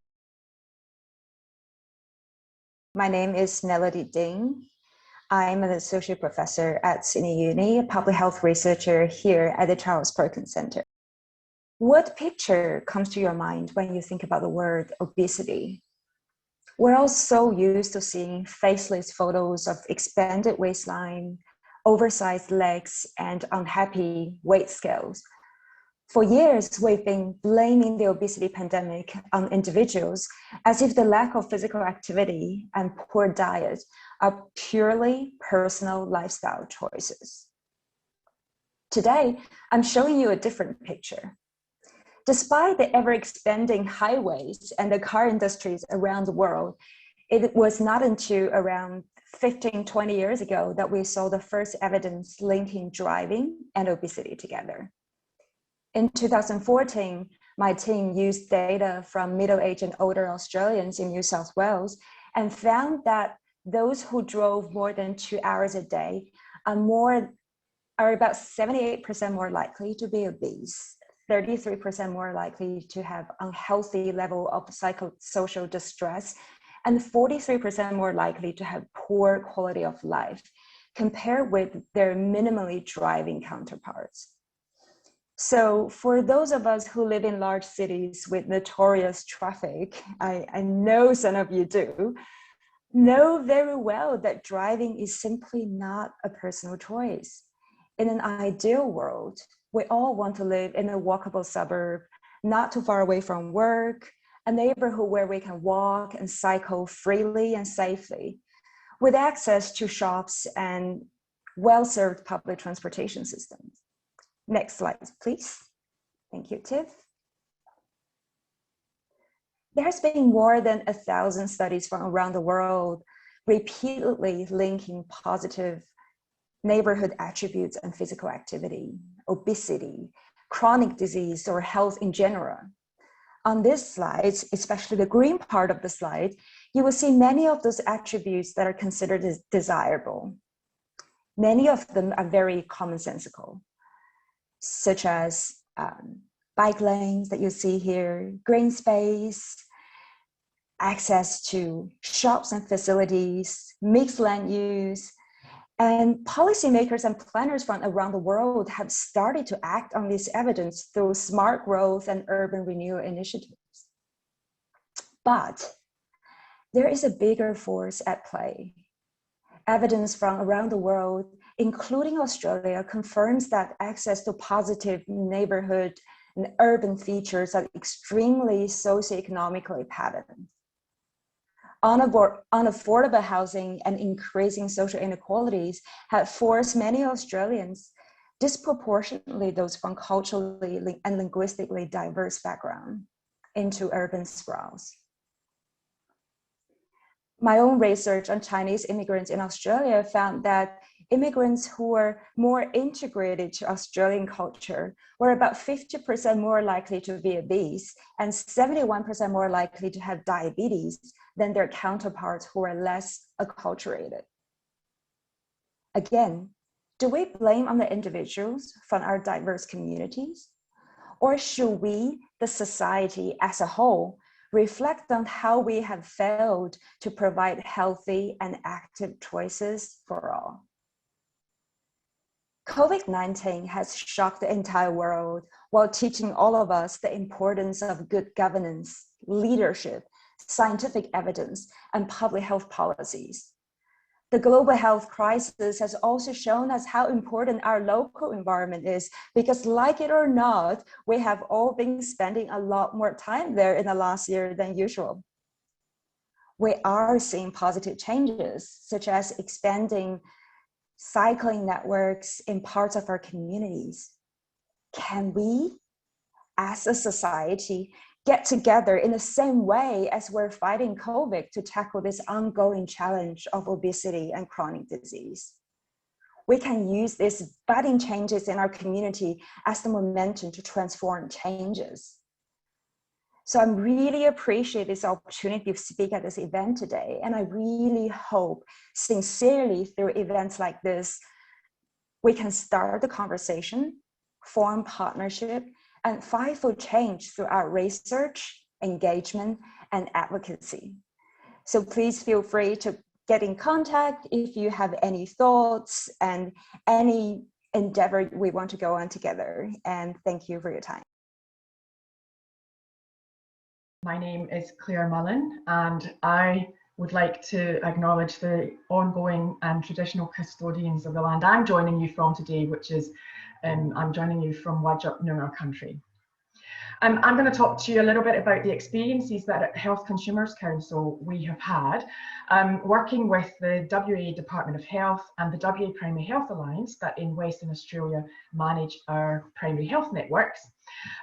My name is Melody Ding. I'm an associate professor at Sydney Uni, a public health researcher here at the Charles Perkins Centre. What picture comes to your mind when you think about the word obesity? We're all so used to seeing faceless photos of expanded waistline, oversized legs, and unhappy weight scales. For years, we've been blaming the obesity pandemic on individuals as if the lack of physical activity and poor diet are purely personal lifestyle choices. Today, I'm showing you a different picture. Despite the ever-expanding highways and the car industries around the world, It was not until around 15, 20 years ago that we saw the first evidence linking driving and obesity together. In 2014, my team used data from middle-aged and older Australians in New South Wales and found that those who drove more than 2 hours a day are about 78% more likely to be obese, 33% more likely to have unhealthy level of psychosocial distress, and 43% more likely to have poor quality of life compared with their minimally driving counterparts. So for those of us who live in large cities with notorious traffic, I know some of you do, know very well that driving is simply not a personal choice. In an ideal world, we all want to live in a walkable suburb, not too far away from work, a neighborhood where we can walk and cycle freely and safely, with access to shops and well-served public transportation systems. Next slide, please. Thank you, Tiff. There has been more than 1,000 studies from around the world repeatedly linking positive neighborhood attributes and physical activity, obesity, chronic disease, or health in general. On this slide, especially the green part of the slide, you will see many of those attributes that are considered as desirable. Many of them are very commonsensical, such as bike lanes that you see here, green space, access to shops and facilities, mixed land use, and policymakers and planners from around the world have started to act on this evidence through smart growth and urban renewal initiatives. But there is a bigger force at play. Evidence from around the world, including Australia, confirms that access to positive neighborhood and urban features are extremely socioeconomically patterned. Unaffordable housing and increasing social inequalities have forced many Australians, disproportionately those from culturally and linguistically diverse backgrounds, into urban sprawls. My own research on Chinese immigrants in Australia found that immigrants who were more integrated to Australian culture were about 50% more likely to be obese and 71% more likely to have diabetes than their counterparts who are less acculturated. Again, do we blame on the individuals from our diverse communities? Or should we, the society as a whole, reflect on how we have failed to provide healthy and active choices for all? COVID-19 has shocked the entire world while teaching all of us the importance of good governance, leadership, scientific evidence, and public health policies. The global health crisis has also shown us how important our local environment is, because like it or not, we have all been spending a lot more time there in the last year than usual. We are seeing positive changes, such as expanding cycling networks in parts of our communities. Can we, as a society, get together in the same way as we're fighting COVID to tackle this ongoing challenge of obesity and chronic disease? We can use these budding changes in our community as the momentum to transform changes. So I really appreciate this opportunity to speak at this event today. And I really hope, sincerely, through events like this, we can start the conversation, form partnership, and fight for change through our research, engagement, and advocacy. So please feel free to get in contact if you have any thoughts and any endeavor we want to go on together. And thank you for your time. My name is Claire Mullen, and I would like to acknowledge the ongoing and traditional custodians of the land I'm joining you from today, which is I'm joining you from Whittet, Noongar country. I'm going to talk to you a little bit about the experiences that at Health Consumers Council we have had, working with the WA Department of Health and the WA Primary Health Alliance that in Western Australia manage our primary health networks,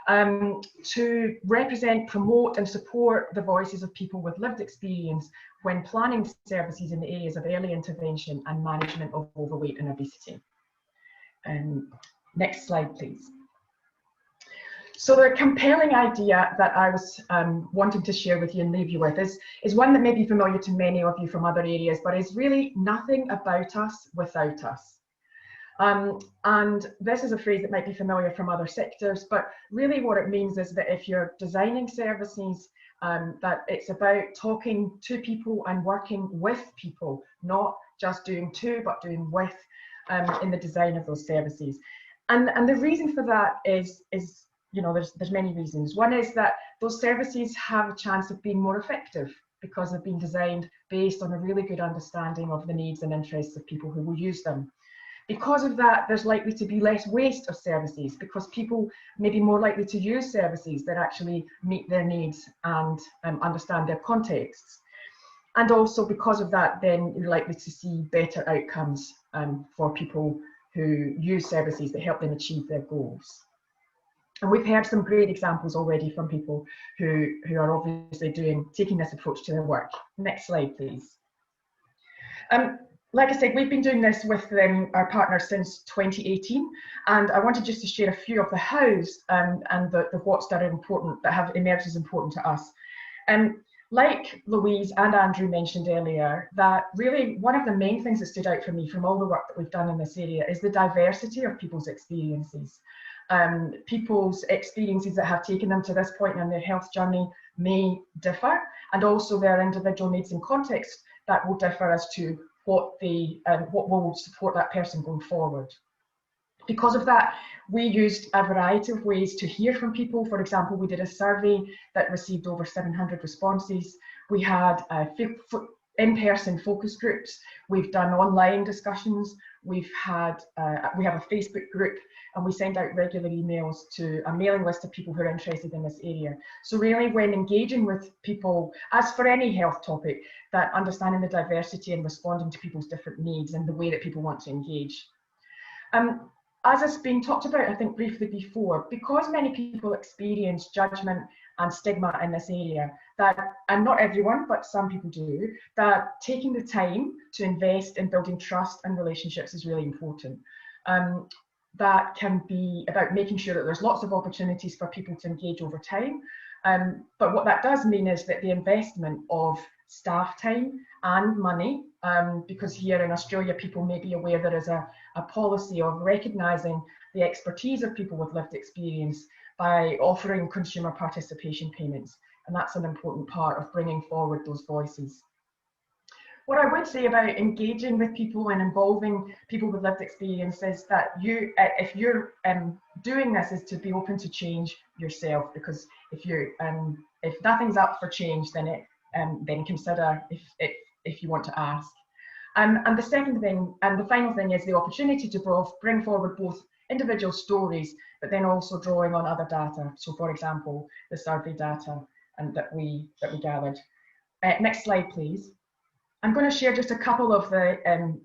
to represent, promote and support the voices of people with lived experience when planning services in the areas of early intervention and management of overweight and obesity. Next slide, please. So the compelling idea that I was wanting to share with you and leave you with is one that may be familiar to many of you from other areas, but is really nothing about us without us. And this is a phrase that might be familiar from other sectors, but really what it means is that if you're designing services, that it's about talking to people and working with people, not just doing to, but doing with in the design of those services. And the reason for that is you know, there's many reasons. One is that those services have a chance of being more effective because they've been designed based on a really good understanding of the needs and interests of people who will use them. Because of that, there's likely to be less waste of services because people may be more likely to use services that actually meet their needs and understand their contexts. And also because of that, then you're likely to see better outcomes for people who use services that help them achieve their goals. And we've heard some great examples already from people who are obviously taking this approach to their work. Next slide, please. Like I said, we've been doing this with our partners since 2018, and I wanted just to share a few of the hows and the whats that are important, that have emerged as important to us. Like Louise and Andrew mentioned earlier, that really one of the main things that stood out for me from all the work that we've done in this area is the diversity of people's experiences. People's experiences that have taken them to this point in their health journey may differ, and also their individual needs and context that will differ as to what will support that person going forward. Because of that, we used a variety of ways to hear from people. For example, we did a survey that received over 700 responses. We had in-person focus groups. We've done online discussions. We have a Facebook group, and we send out regular emails to a mailing list of people who are interested in this area. So really, when engaging with people, as for any health topic, that understanding the diversity and responding to people's different needs and the way that people want to engage. As it's been talked about, I think briefly before, because many people experience judgment and stigma in this area, and not everyone, but some people do, that taking the time to invest in building trust and relationships is really important. That can be about making sure that there's lots of opportunities for people to engage over time. But what that does mean is that the investment of staff time and money, because here in Australia people may be aware there is a policy of recognising the expertise of people with lived experience by offering consumer participation payments, and that's an important part of bringing forward those voices. What I would say about engaging with people and involving people with lived experience is that if you're doing this, is to be open to change yourself, because if nothing's up for change, then consider if you want to ask. And the second thing, and the final thing, is the opportunity to bring forward both individual stories, but then also drawing on other data. So, for example, the survey data that we gathered. Next slide, please. I'm going to share just a couple of the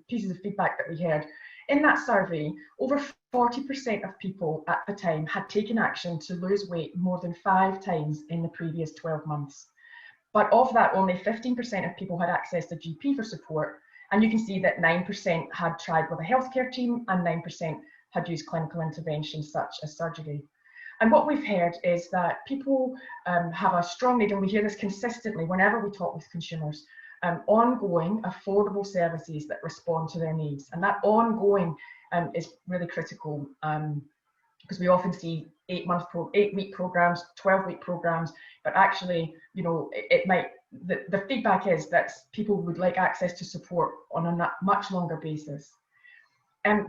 pieces of feedback that we heard. In that survey, over 40% of people at the time had taken action to lose weight more than 5 times in the previous 12 months. But of that, only 15% of people had access to GP for support. And you can see that 9% had tried with a healthcare team and 9% had used clinical interventions such as surgery. And what we've heard is that people have a strong need, and we hear this consistently whenever we talk with consumers, ongoing, affordable services that respond to their needs. And that ongoing is really critical, because we often see 8-week programs, 12-week programs, but actually, you know, the feedback is that people would like access to support on a much longer basis.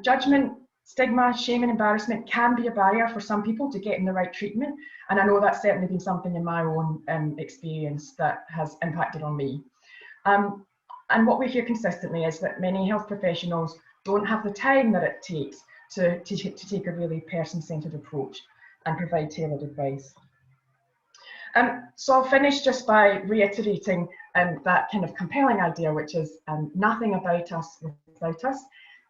Judgment, stigma, shame and embarrassment can be a barrier for some people to getting the right treatment. And I know that's certainly been something in my own experience that has impacted on me. And what we hear consistently is that many health professionals don't have the time that it takes to take a really person-centred approach and provide tailored advice. So I'll finish just by reiterating that kind of compelling idea, which is nothing about us without us.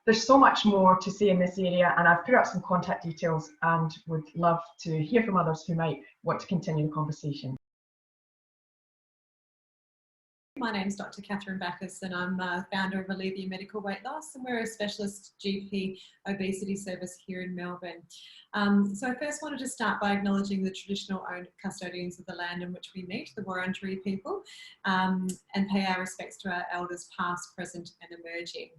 There's so much more to say in this area, and I've put up some contact details and would love to hear from others who might want to continue the conversation. My name's Dr. Catherine Backus, and I'm founder of Alleviate Medical Weight Loss, and we're a specialist GP obesity service here in Melbourne. So I first wanted to start by acknowledging the traditional custodians of the land in which we meet, the Wurundjeri people, and pay our respects to our elders past, present and emerging.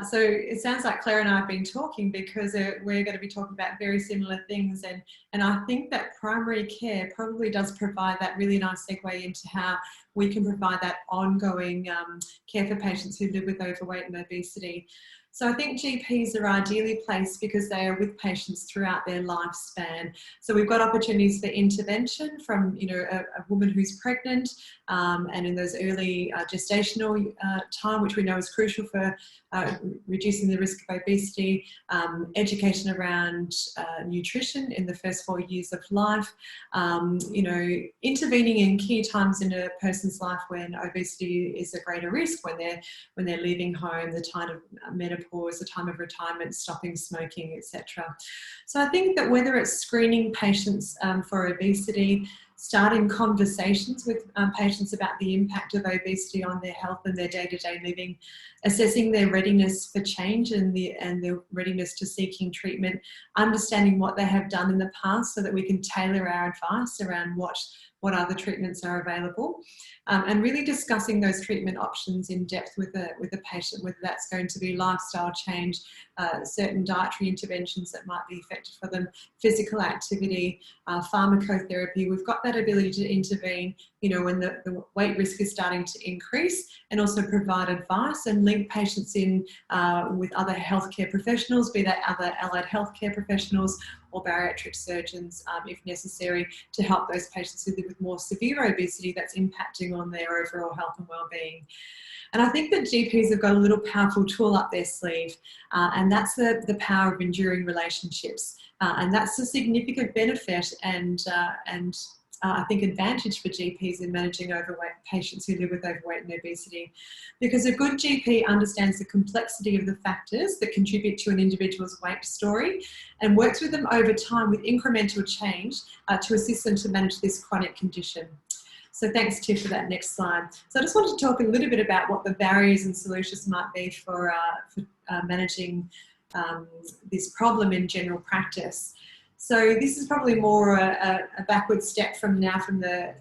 So it sounds like Claire and I have been talking because we're going to be talking about very similar things, and I think that primary care probably does provide that really nice segue into how we can provide that ongoing care for patients who live with overweight and obesity. So I think GPs are ideally placed because they are with patients throughout their lifespan. So we've got opportunities for intervention from, you know, a woman who's pregnant and in those early gestational time, which we know is crucial for reducing the risk of obesity, education around nutrition in the first 4 years of life, you know, intervening in key times in a person's life when obesity is a greater risk, when they're leaving home, the time of menopause, the time of retirement, stopping smoking, etc. So I think that whether it's screening patients for obesity, starting conversations with patients about the impact of obesity on their health and their day-to-day living, assessing their readiness for change and their readiness to seeking treatment, understanding what they have done in the past so that we can tailor our advice around what other treatments are available, and really discussing those treatment options in depth with the patient, whether that's going to be lifestyle change, certain dietary interventions that might be effective for them, physical activity, pharmacotherapy. We've got that ability to intervene, you know, when the weight risk is starting to increase, and also provide advice and link patients in with other healthcare professionals, be that other allied healthcare professionals or bariatric surgeons, if necessary, to help those patients who live with more severe obesity that's impacting on their overall health and well-being. And I think that GPs have got a little powerful tool up their sleeve, and that's the power of enduring relationships. And that's a significant benefit and I think advantage for GPs in managing overweight patients who live with overweight and obesity, because a good GP understands the complexity of the factors that contribute to an individual's weight story and works with them over time with incremental change to assist them to manage this chronic condition. So thanks, Tiff, for that next slide. So I just wanted to talk a little bit about what the barriers and solutions might be for managing this problem in general practice. So this is probably more a backward step from that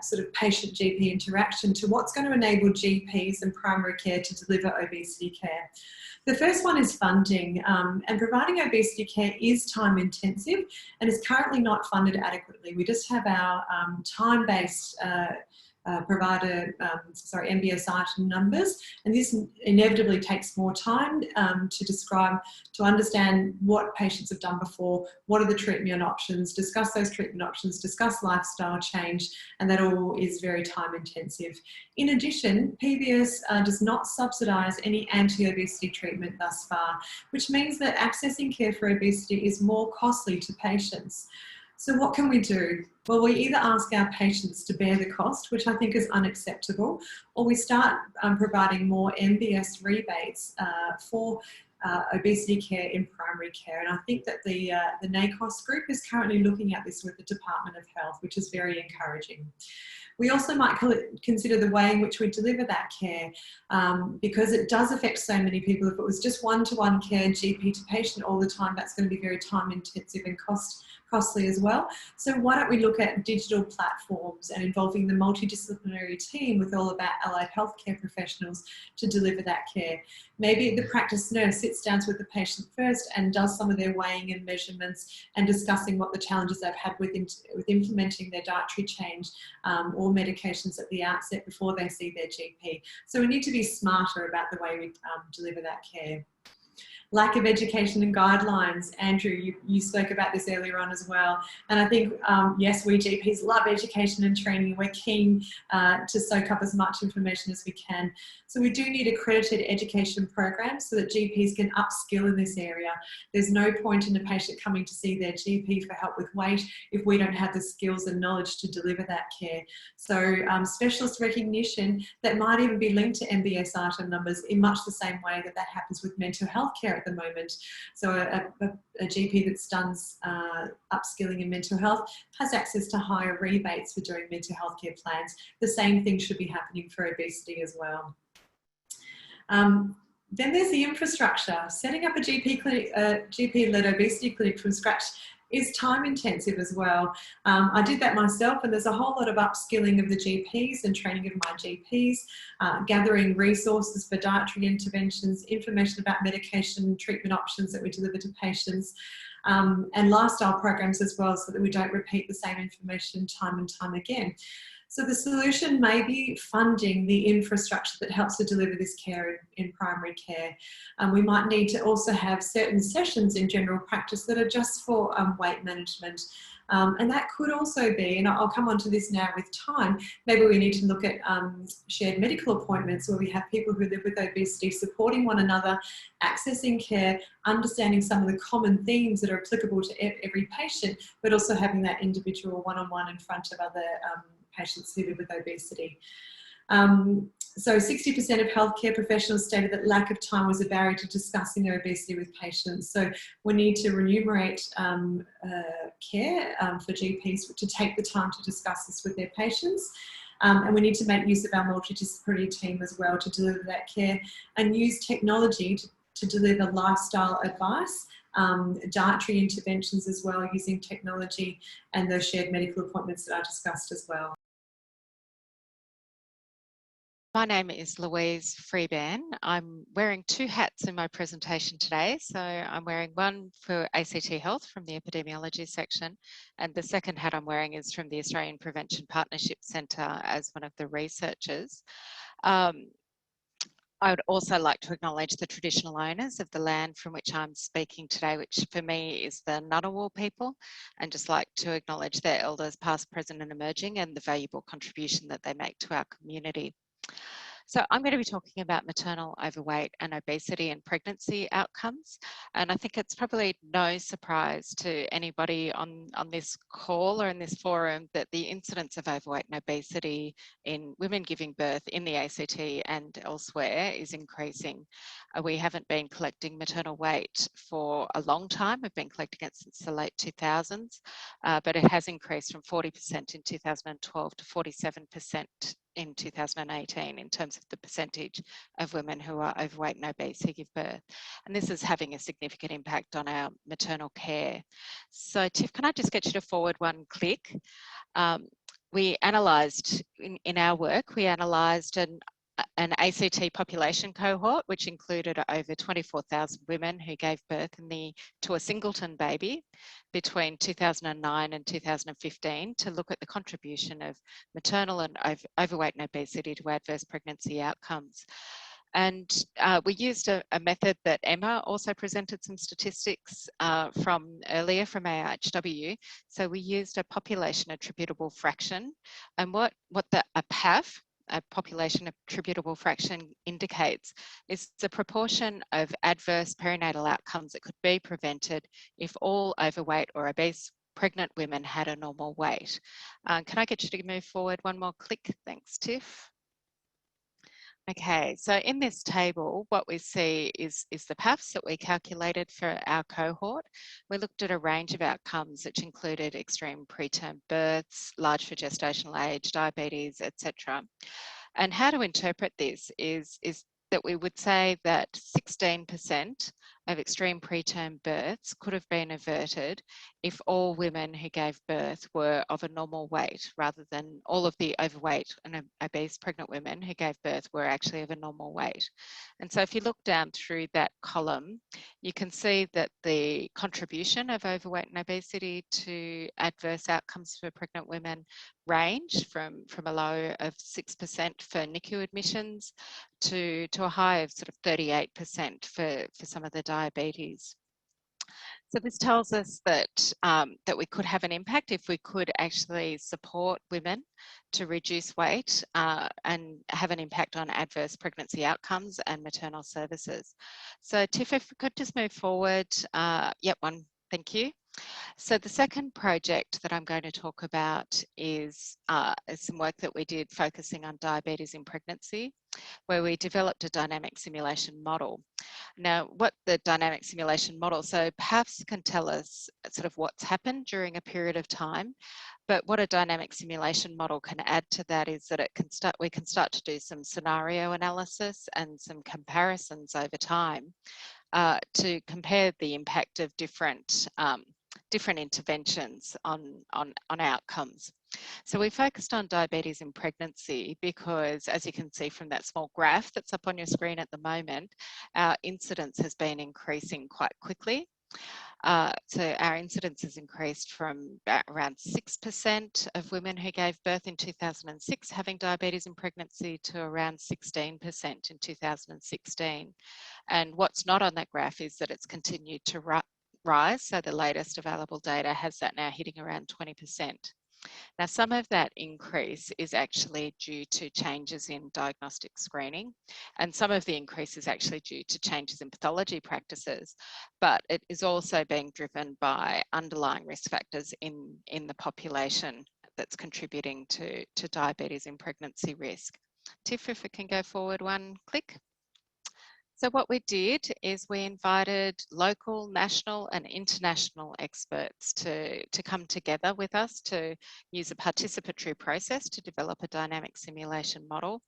sort of patient-GP interaction to what's going to enable GPs and primary care to deliver obesity care. The first one is funding, and providing obesity care is time intensive and is currently not funded adequately. We just have our time-based provider, MBS item numbers, and this inevitably takes more time to understand what patients have done before, what are the treatment options, discuss those treatment options, discuss lifestyle change, and that all is very time intensive. In addition, PBS does not subsidise any anti-obesity treatment thus far, which means that accessing care for obesity is more costly to patients. So what can we do? Well, we either ask our patients to bear the cost, which I think is unacceptable, or we start providing more MBS rebates for obesity care in primary care. And I think that the NACOS group is currently looking at this with the Department of Health, which is very encouraging. We also might consider the way in which we deliver that care, because it does affect so many people. If it was just one-to-one care, GP to patient all the time, that's going to be very time intensive and costly as well. So why don't we look at digital platforms and involving the multidisciplinary team with all of our allied healthcare professionals to deliver that care. Maybe the practice nurse sits down with the patient first and does some of their weighing and measurements and discussing what the challenges they've had with implementing their dietary change or medications at the outset before they see their GP. So we need to be smarter about the way we deliver that care. Lack of education and guidelines. Andrew, you spoke about this earlier on as well. And I think, yes, we GPs love education and training. We're keen to soak up as much information as we can. So we do need accredited education programs so that GPs can upskill in this area. There's no point in a patient coming to see their GP for help with weight if we don't have the skills and knowledge to deliver that care. So specialist recognition that might even be linked to MBS item numbers in much the same way that happens with mental health care at the moment. So a GP that does upskilling in mental health has access to higher rebates for doing mental health care plans. The same thing should be happening for obesity as well. Then there's the infrastructure. Setting up a GP clinic, GP-led obesity clinic from scratch is time intensive as well. I did that myself, and there's a whole lot of upskilling of the GPs and training of my GPs, gathering resources for dietary interventions, information about medication and treatment options that we deliver to patients, and lifestyle programs as well, so that we don't repeat the same information time and time again. So the solution may be funding the infrastructure that helps to deliver this care in primary care. We might need to also have certain sessions in general practice that are just for weight management. And that could also be, and I'll come on to this now with time, maybe we need to look at shared medical appointments where we have people who live with obesity supporting one another, accessing care, understanding some of the common themes that are applicable to every patient, but also having that individual one-on-one in front of other patients who live with obesity. So 60% of healthcare professionals stated that lack of time was a barrier to discussing obesity with patients. So we need to remunerate care for GPs to take the time to discuss this with their patients. And we need to make use of our multidisciplinary team as well to deliver that care, and use technology to deliver lifestyle advice, dietary interventions as well, using technology, and those shared medical appointments that I discussed as well. My name is Louise Freeban. I'm wearing two hats in my presentation today. So I'm wearing one for ACT Health from the epidemiology section, and the second hat I'm wearing is from the Australian Prevention Partnership Centre as one of the researchers. I would also like to acknowledge the traditional owners of the land from which I'm speaking today, which for me is the Ngunnawal people, and just like to acknowledge their elders past, present and emerging, and the valuable contribution that they make to our community. So I'm going to be talking about maternal overweight and obesity and pregnancy outcomes. And I think it's probably no surprise to anybody on this call or in this forum that the incidence of overweight and obesity in women giving birth in the ACT and elsewhere is increasing. We haven't been collecting maternal weight for a long time. We've been collecting it since the late 2000s, but it has increased from 40% in 2012 to 47% in 2018 in terms of the percentage of women who are overweight and obese who give birth. And this is having a significant impact on our maternal care. So Tiff, can I just get you to forward one click? We analysed, in our work, we analysed an ACT population cohort, which included over 24,000 women who gave birth to a singleton baby between 2009 and 2015 to look at the contribution of maternal and overweight and obesity to adverse pregnancy outcomes. And we used a method that Emma also presented some statistics from earlier from AIHW. So we used a population attributable fraction, and what a PAF, a population attributable fraction, indicates is the proportion of adverse perinatal outcomes that could be prevented if all overweight or obese pregnant women had a normal weight. Can I get you to move forward one more click? Thanks, Tiff. Okay, so in this table, what we see is the PAFs that we calculated for our cohort. We looked at a range of outcomes which included extreme preterm births, large for gestational age, diabetes, etc. And how to interpret this is that we would say that 16% of extreme preterm births could have been averted if all women who gave birth were of a normal weight, rather than all of the overweight and obese pregnant women who gave birth were actually of a normal weight. And so if you look down through that column, you can see that the contribution of overweight and obesity to adverse outcomes for pregnant women range from a low of 6% for NICU admissions to a high of sort of 38% for some of the diabetes. So this tells us that, that we could have an impact if we could actually support women to reduce weight and have an impact on adverse pregnancy outcomes and maternal services. So Tiff, if we could just move forward. Yep, one, thank you. So the second project that I'm going to talk about is some work that we did focusing on diabetes in pregnancy, where we developed a dynamic simulation model. Now, what the dynamic simulation model, so PAFS can tell us sort of what's happened during a period of time, but what a dynamic simulation model can add to that is that we can start to do some scenario analysis and some comparisons over time to compare the impact of different interventions on outcomes. So we focused on diabetes in pregnancy because, as you can see from that small graph that's up on your screen at the moment, our incidence has been increasing quite quickly. So our incidence has increased from around 6% of women who gave birth in 2006 having diabetes in pregnancy to around 16% in 2016. And what's not on that graph is that it's continued to rise. So the latest available data has that now hitting around 20%. Now, some of that increase is actually due to changes in diagnostic screening, and some of the increase is actually due to changes in pathology practices, but it is also being driven by underlying risk factors in the population that's contributing to diabetes in pregnancy risk. Tiff, if we can go forward one click. So what we did is we invited local, national and international experts to come together with us to use a participatory process to develop a dynamic simulation model.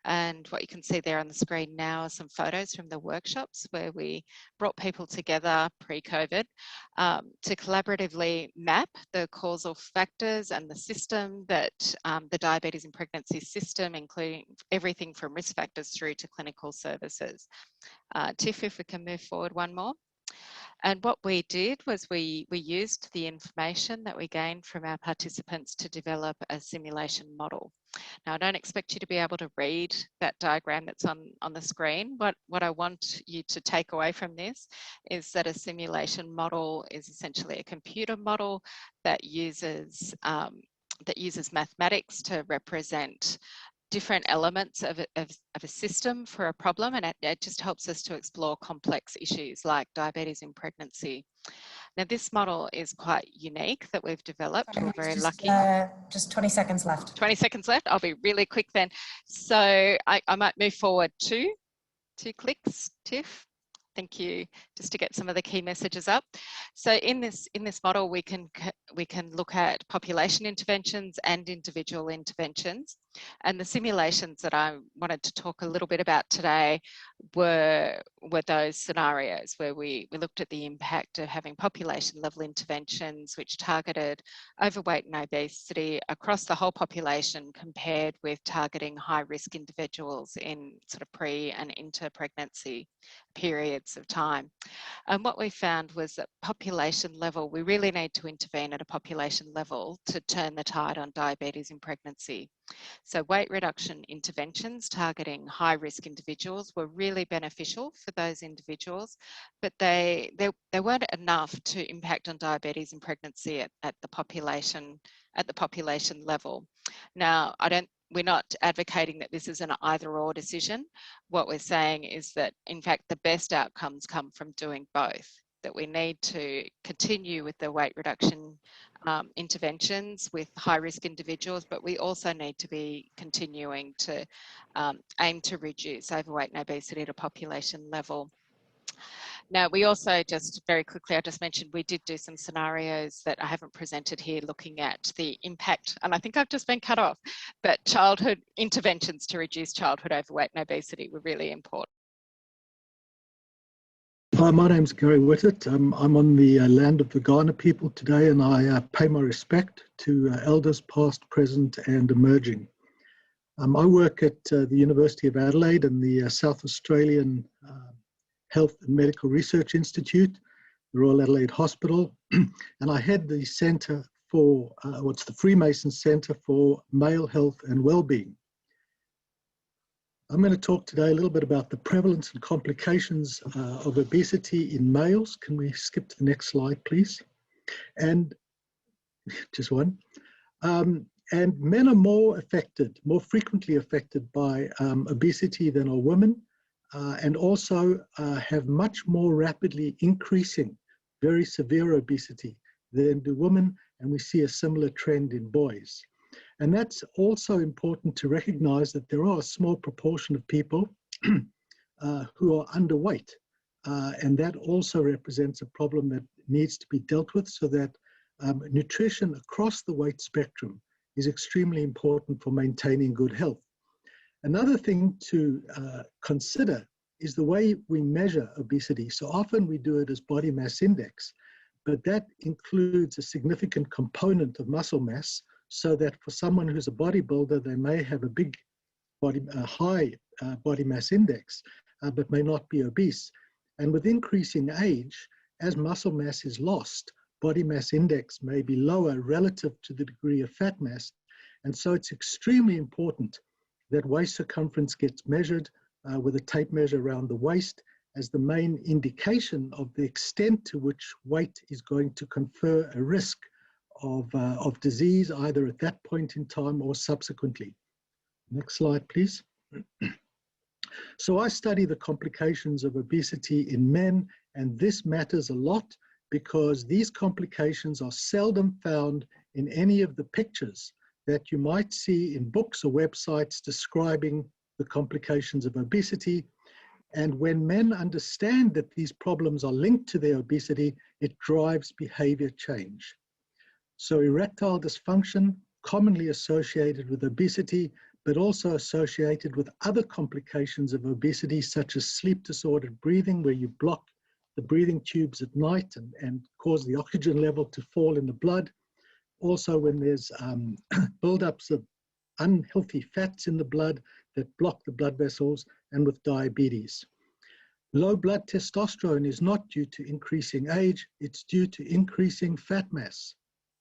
And what you can see there on the screen now are some photos from the workshops where we brought people together pre-COVID to collaboratively map the causal factors and the system that the diabetes in pregnancy system, including everything from risk factors through to clinical services. Tiff, if we can move forward one more. And what we did was we used the information that we gained from our participants to develop a simulation model. Now, I don't expect you to be able to read that diagram that's on the screen. What I want you to take away from this is that a simulation model is essentially a computer model that uses mathematics to represent different elements of a system for a problem, and it just helps us to explore complex issues like diabetes in pregnancy. Now, this model is quite unique that we've developed. We're very lucky. Just 20 seconds left. 20 seconds left. I'll be really quick then. So I might move forward two clicks, Tiff. Thank you. Just to get some of the key messages up. So in this model, we can look at population interventions and individual interventions. And the simulations that I wanted to talk a little bit about today were those scenarios where we looked at the impact of having population level interventions which targeted overweight and obesity across the whole population compared with targeting high risk individuals in sort of pre and inter pregnancy periods of time. And what we found was that population level, we really need to intervene at a population level to turn the tide on diabetes in pregnancy. So weight reduction interventions targeting high risk individuals were really beneficial for those individuals, but they weren't enough to impact on diabetes in pregnancy at the population level. Now, we're not advocating that this is an either-or decision. What we're saying is that, in fact, the best outcomes come from doing both, that we need to continue with the weight reduction interventions with high-risk individuals, but we also need to be continuing to aim to reduce overweight and obesity at a population level. Now, we also just very quickly, I just mentioned we did do some scenarios that I haven't presented here looking at the impact, and I think I've just been cut off, but childhood interventions to reduce childhood overweight and obesity were really important. Hi, my name's Gary Whittet. I'm on the land of the Kaurna people today, and I pay my respect to elders past, present and emerging. I work at the University of Adelaide and the South Australian Health and Medical Research Institute, the Royal Adelaide Hospital, and I head the Centre for, what's the Freemason Centre for Male Health and Wellbeing. I'm going to talk today a little bit about the prevalence and complications of obesity in males. Can we skip to the next slide, please? And just one. And men are more frequently affected by obesity than are women, and also have much more rapidly increasing, very severe obesity than do women, and we see a similar trend in boys. And that's also important to recognize that there are a small proportion of people who are underweight. And that also represents a problem that needs to be dealt with, so that nutrition across the weight spectrum is extremely important for maintaining good health. Another thing to consider is the way we measure obesity. So often we do it as body mass index, but that includes a significant component of muscle mass, so that for someone who's a bodybuilder, they may have a high body mass index, but may not be obese. And with increasing age, as muscle mass is lost, body mass index may be lower relative to the degree of fat mass. And so it's extremely important that waist circumference gets measured with a tape measure around the waist as the main indication of the extent to which weight is going to confer a risk of disease, either at that point in time or subsequently. Next slide, please. So I study the complications of obesity in men, and this matters a lot because these complications are seldom found in any of the pictures that you might see in books or websites describing the complications of obesity. And when men understand that these problems are linked to their obesity, it drives behavior change. So erectile dysfunction, commonly associated with obesity, but also associated with other complications of obesity, such as sleep-disordered breathing, where you block the breathing tubes at night and cause the oxygen level to fall in the blood. Also, when there's buildups of unhealthy fats in the blood that block the blood vessels, and with diabetes. Low blood testosterone is not due to increasing age, it's due to increasing fat mass,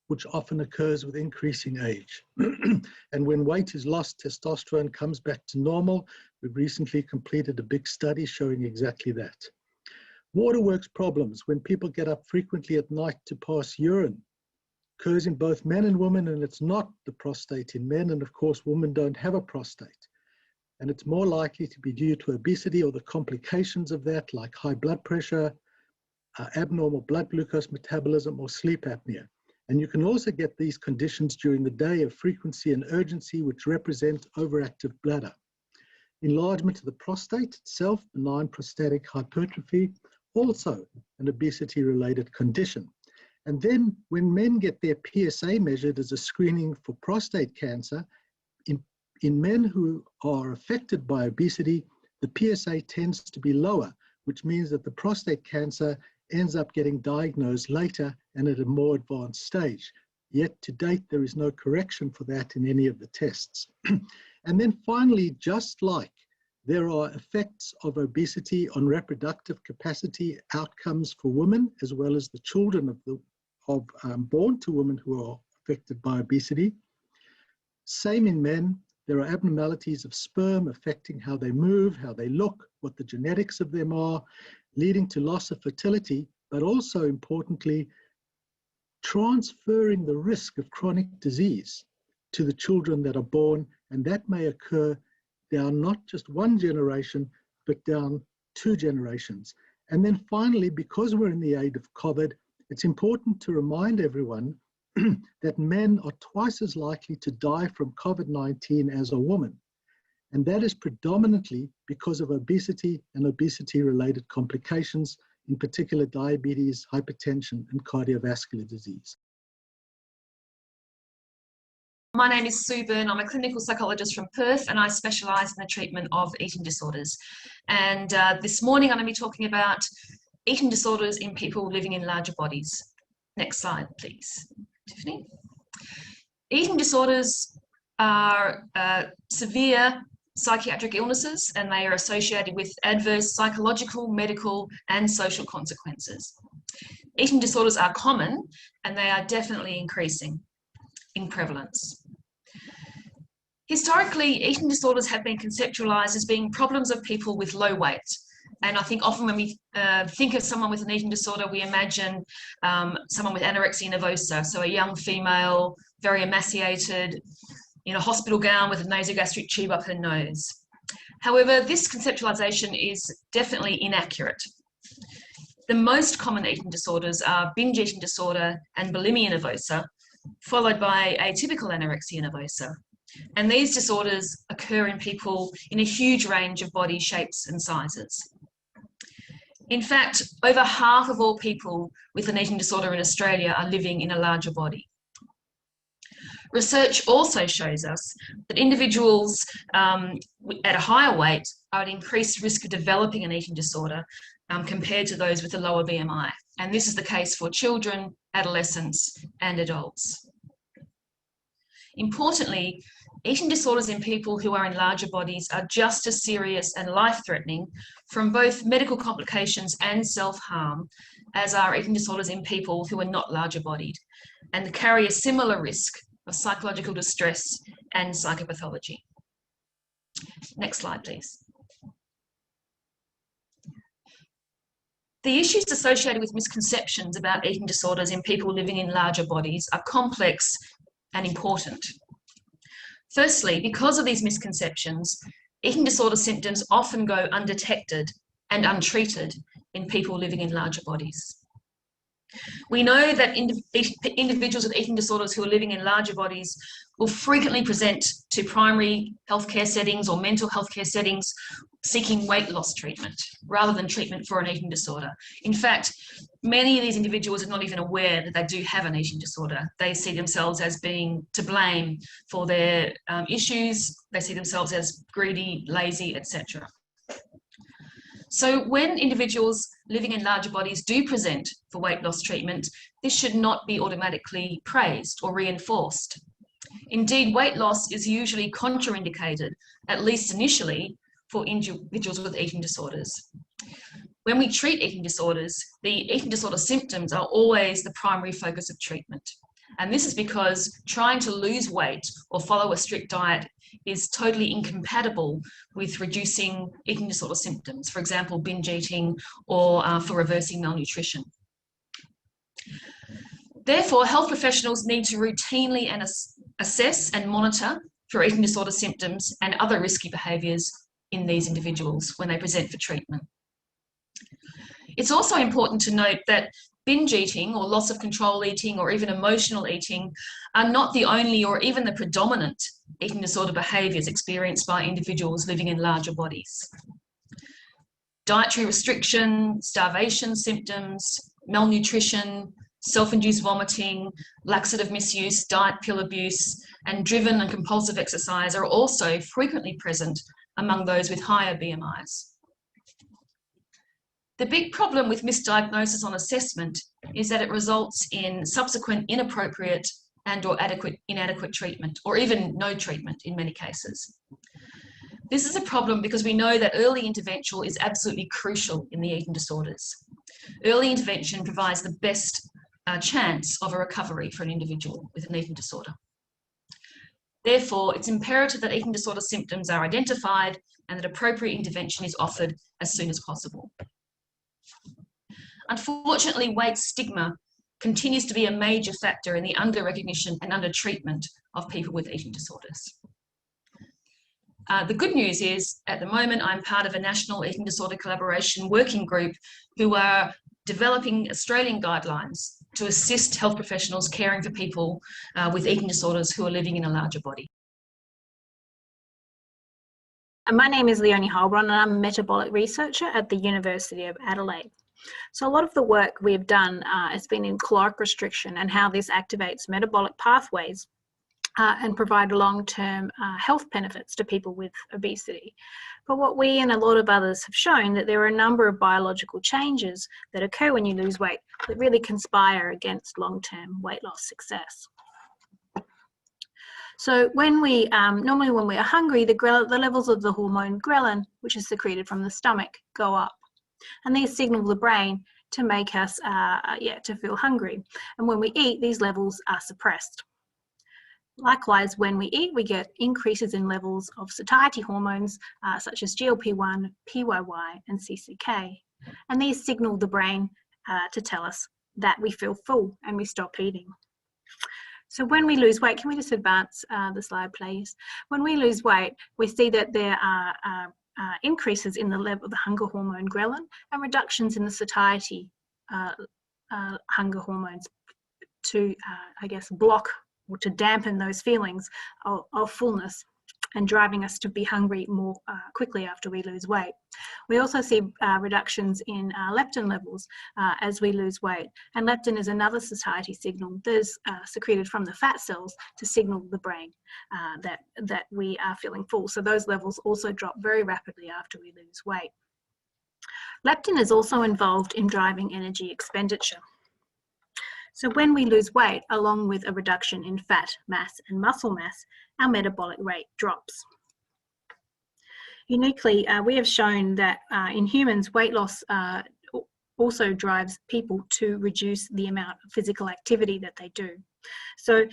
which often occurs with increasing age. And when weight is lost, testosterone comes back to normal. We've recently completed a big study showing exactly that. Waterworks problems, when people get up frequently at night to pass urine, occurs in both men and women, and it's not the prostate in men, and of course women don't have a prostate. And it's more likely to be due to obesity or the complications of that, like high blood pressure, abnormal blood glucose metabolism, or sleep apnea. And you can also get these conditions during the day of frequency and urgency, which represent overactive bladder. Enlargement of the prostate itself, benign prostatic hypertrophy, also an obesity-related condition. And then when men get their PSA measured as a screening for prostate cancer, in men who are affected by obesity, the PSA tends to be lower, which means that the prostate cancer ends up getting diagnosed later and at a more advanced stage. Yet to date, there is no correction for that in any of the tests. And then finally, just like there are effects of obesity on reproductive capacity outcomes for women, as well as the children born to women who are affected by obesity. Same in men, there are abnormalities of sperm affecting how they move, how they look, what the genetics of them are, leading to loss of fertility, but also importantly, transferring the risk of chronic disease to the children that are born, and that may occur down not just one generation, but down 2 generations. And then finally, because we're in the age of COVID, it's important to remind everyone that men are twice as likely to die from COVID-19 as a woman. And that is predominantly because of obesity and obesity-related complications, in particular diabetes, hypertension, and cardiovascular disease. My name is Sue Byrne. I'm a clinical psychologist from Perth, and I specialise in the treatment of eating disorders. And this morning I'm going to be talking about eating disorders in people living in larger bodies. Next slide, please, Tiffany. Eating disorders are severe psychiatric illnesses, and they are associated with adverse psychological, medical, and social consequences. Eating disorders are common, and they are definitely increasing in prevalence. Historically, eating disorders have been conceptualized as being problems of people with low weight. And I think often when we think of someone with an eating disorder, we imagine someone with anorexia nervosa, so a young female, very emaciated, in a hospital gown with a nasogastric tube up her nose. However, this conceptualization is definitely inaccurate. The most common eating disorders are binge eating disorder and bulimia nervosa, followed by atypical anorexia nervosa. And these disorders occur in people in a huge range of body shapes and sizes. In fact, over half of all people with an eating disorder in Australia are living in a larger body. Research also shows us that individuals at a higher weight are at increased risk of developing an eating disorder compared to those with a lower BMI. And this is the case for children, adolescents, and adults. Importantly, eating disorders in people who are in larger bodies are just as serious and life-threatening from both medical complications and self-harm as are eating disorders in people who are not larger bodied, and carry a similar risk of psychological distress and psychopathology. Next slide, please. The issues associated with misconceptions about eating disorders in people living in larger bodies are complex and important. Firstly, because of these misconceptions, eating disorder symptoms often go undetected and untreated in people living in larger bodies. We know that individuals with eating disorders who are living in larger bodies will frequently present to primary healthcare settings or mental health care settings seeking weight loss treatment rather than treatment for an eating disorder. In fact, many of these individuals are not even aware that they do have an eating disorder. They see themselves as being to blame for their issues. They see themselves as greedy, lazy, etc. So when individuals living in larger bodies do present for weight loss treatment, this should not be automatically praised or reinforced. Indeed, weight loss is usually contraindicated, at least initially, for individuals with eating disorders. When we treat eating disorders, the eating disorder symptoms are always the primary focus of treatment. And this is because trying to lose weight or follow a strict diet is totally incompatible with reducing eating disorder symptoms, for example, binge eating or for reversing malnutrition. Therefore, health professionals need to routinely assess and monitor for eating disorder symptoms and other risky behaviours in these individuals when they present for treatment. It's also important to note that binge eating or loss of control eating or even emotional eating are not the only or even the predominant eating disorder behaviours experienced by individuals living in larger bodies. Dietary restriction, starvation symptoms, malnutrition, self-induced vomiting, laxative misuse, diet pill abuse, and driven and compulsive exercise are also frequently present among those with higher BMIs. The big problem with misdiagnosis on assessment is that it results in subsequent inappropriate and/or inadequate treatment, or even no treatment in many cases. This is a problem because we know that early intervention is absolutely crucial in the eating disorders. Early intervention provides the best chance of a recovery for an individual with an eating disorder. Therefore, it's imperative that eating disorder symptoms are identified and that appropriate intervention is offered as soon as possible. Unfortunately, weight stigma continues to be a major factor in the under-recognition and under-treatment of people with eating disorders. The good news is, at the moment, I'm part of a national eating disorder collaboration working group who are developing Australian guidelines to assist health professionals caring for people with eating disorders who are living in a larger body. My name is Leonie Holbron and I'm a metabolic researcher at the University of Adelaide. So a lot of the work we've done has been in caloric restriction and how this activates metabolic pathways and provide long-term health benefits to people with obesity. But what we and a lot of others have shown that there are a number of biological changes that occur when you lose weight that really conspire against long-term weight loss success. So when we, normally when we are hungry, the levels of the hormone ghrelin, which is secreted from the stomach, go up. And these signal the brain to make us, to feel hungry. And when we eat, these levels are suppressed. Likewise, when we eat, we get increases in levels of satiety hormones, such as GLP-1, PYY, and CCK. And these signal the brain to tell us that we feel full and we stop eating. So when we lose weight, can we just advance the slide, please? When we lose weight, we see that there are increases in the level of the hunger hormone ghrelin and reductions in the satiety hunger hormones to, block or to dampen those feelings of fullness and driving us to be hungry more quickly after we lose weight. We also see reductions in leptin levels as we lose weight. And leptin is another satiety signal that is secreted from the fat cells to signal the brain that we are feeling full. So those levels also drop very rapidly after we lose weight. Leptin is also involved in driving energy expenditure. So when we lose weight, along with a reduction in fat mass and muscle mass, our metabolic rate drops. Uniquely, we have shown that in humans, weight loss also drives people to reduce the amount of physical activity that they do. So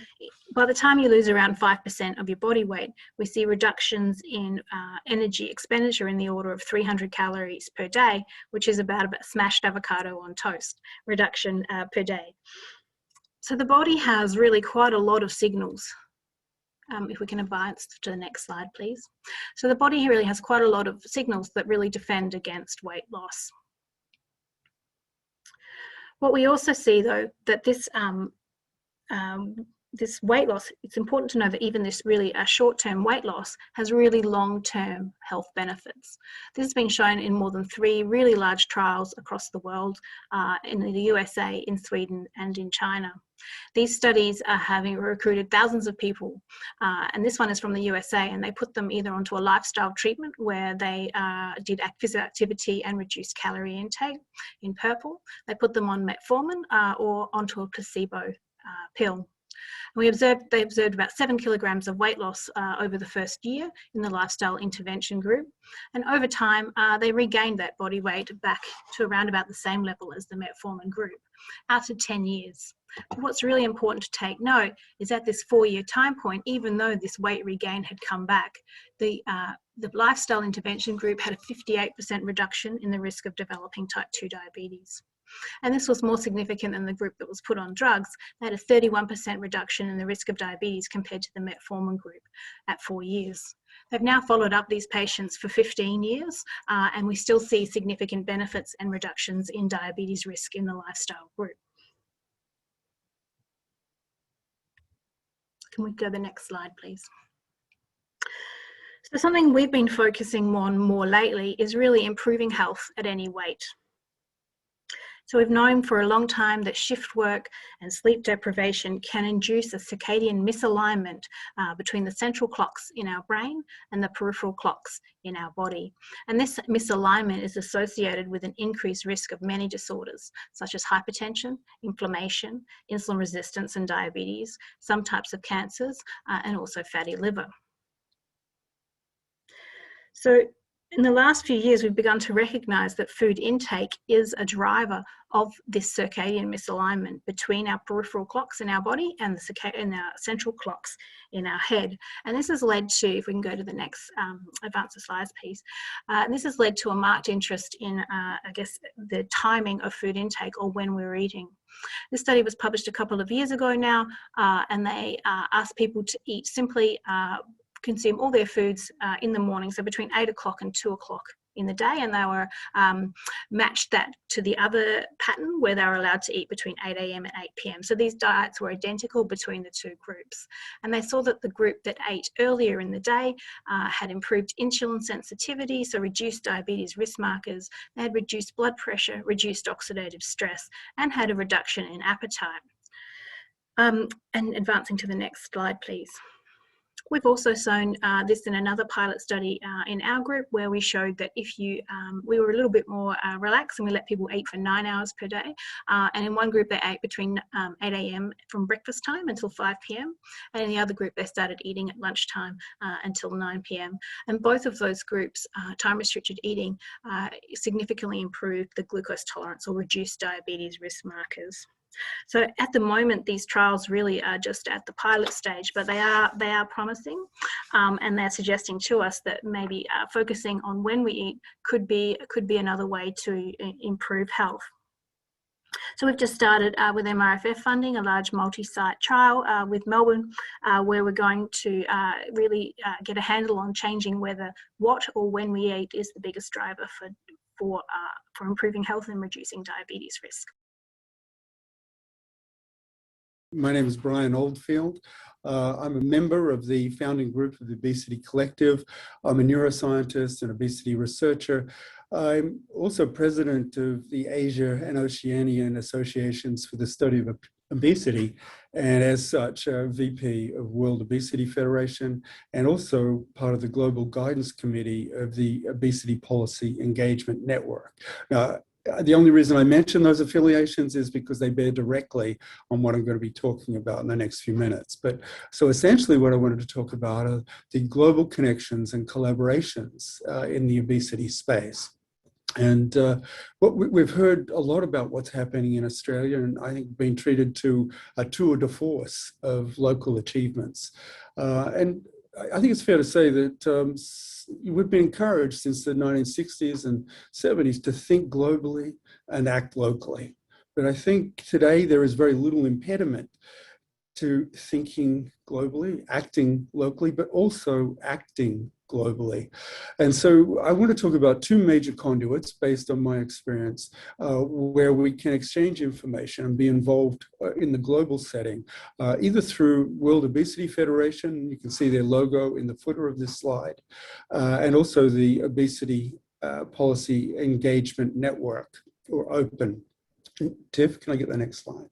by the time you lose around 5% of your body weight, we see reductions in energy expenditure in the order of 300 calories per day, which is about a smashed avocado on toast reduction per day. So the body has really quite a lot of signals. If we can advance to the next slide, please. So the body really has quite a lot of signals that really defend against weight loss. What we also see, though, that this weight loss, it's important to know that even this really short-term weight loss has really long-term health benefits. This has been shown in more than 3 really large trials across the world, in the USA, in Sweden, and in China. These studies are having recruited thousands of people, and this one is from the USA, and they put them either onto a lifestyle treatment where they did physical activity and reduced calorie intake in purple. They put them on metformin or onto a placebo pill. They observed about 7 kilograms of weight loss over the first year in the lifestyle intervention group. And over time, they regained that body weight back to around about the same level as the metformin group, out to 10 years. But what's really important to take note is at this 4-year time point, even though this weight regain had come back, the lifestyle intervention group had a 58% reduction in the risk of developing type 2 diabetes. And this was more significant than the group that was put on drugs. They had a 31% reduction in the risk of diabetes compared to the metformin group at 4 years. They've now followed up these patients for 15 years, and we still see significant benefits and reductions in diabetes risk in the lifestyle group. Can we go to the next slide, please? So something we've been focusing on more lately is really improving health at any weight. So we've known for a long time that shift work and sleep deprivation can induce a circadian misalignment between the central clocks in our brain and the peripheral clocks in our body. And this misalignment is associated with an increased risk of many disorders, such as hypertension, inflammation, insulin resistance and diabetes, some types of cancers, and also fatty liver. So in the last few years, we've begun to recognise that food intake is a driver of this circadian misalignment between our peripheral clocks in our body and our central clocks in our head. And this has led to, if we can go to the next, advance the slides, please. This has led to a marked interest in, the timing of food intake or when we're eating. This study was published a couple of years ago now, and they asked people to eat simply consume all their foods in the morning, so between 8 o'clock and 2 o'clock in the day, and they were matched that to the other pattern where they were allowed to eat between 8 a.m. and 8 p.m. So these diets were identical between the two groups. And they saw that the group that ate earlier in the day had improved insulin sensitivity, so reduced diabetes risk markers, they had reduced blood pressure, reduced oxidative stress, and had a reduction in appetite. And advancing to the next slide, please. We've also shown this in another pilot study in our group, where we showed that if you, we were a little bit more relaxed and we let people eat for 9 hours per day. And in one group, they ate between 8 a.m. from breakfast time until 5 p.m. And in the other group, they started eating at lunchtime until 9 p.m. And both of those groups, time-restricted eating, significantly improved the glucose tolerance or reduced diabetes risk markers. So at the moment, these trials really are just at the pilot stage, but they are promising, and they're suggesting to us that maybe focusing on when we eat could be another way to improve health. So we've just started with MRFF funding, a large multi-site trial with Melbourne, where we're going to really get a handle on changing whether what or when we eat is the biggest driver for improving health and reducing diabetes risk. My name is Brian Oldfield. I'm a member of the founding group of the Obesity Collective. I'm a neuroscientist and obesity researcher. I'm also president of the Asia and Oceanian Associations for the Study of Obesity, and as such, VP of World Obesity Federation, and also part of the Global Guidance Committee of the Obesity Policy Engagement Network. Now, the only reason I mention those affiliations is because they bear directly on what I'm going to be talking about in the next few minutes. But so essentially what I wanted to talk about are the global connections and collaborations in the obesity space. And what we've heard a lot about what's happening in Australia, and I think been treated to a tour de force of local achievements. And I think it's fair to say that we've been encouraged since the 1960s and 70s to think globally and act locally. But I think today there is very little impediment to thinking globally, acting locally, but also acting globally. And so I want to talk about two major conduits based on my experience where we can exchange information and be involved in the global setting, either through World Obesity Federation, you can see their logo in the footer of this slide, and also the Obesity Policy Engagement Network, or OPEN. Tiff, can I get the next slide?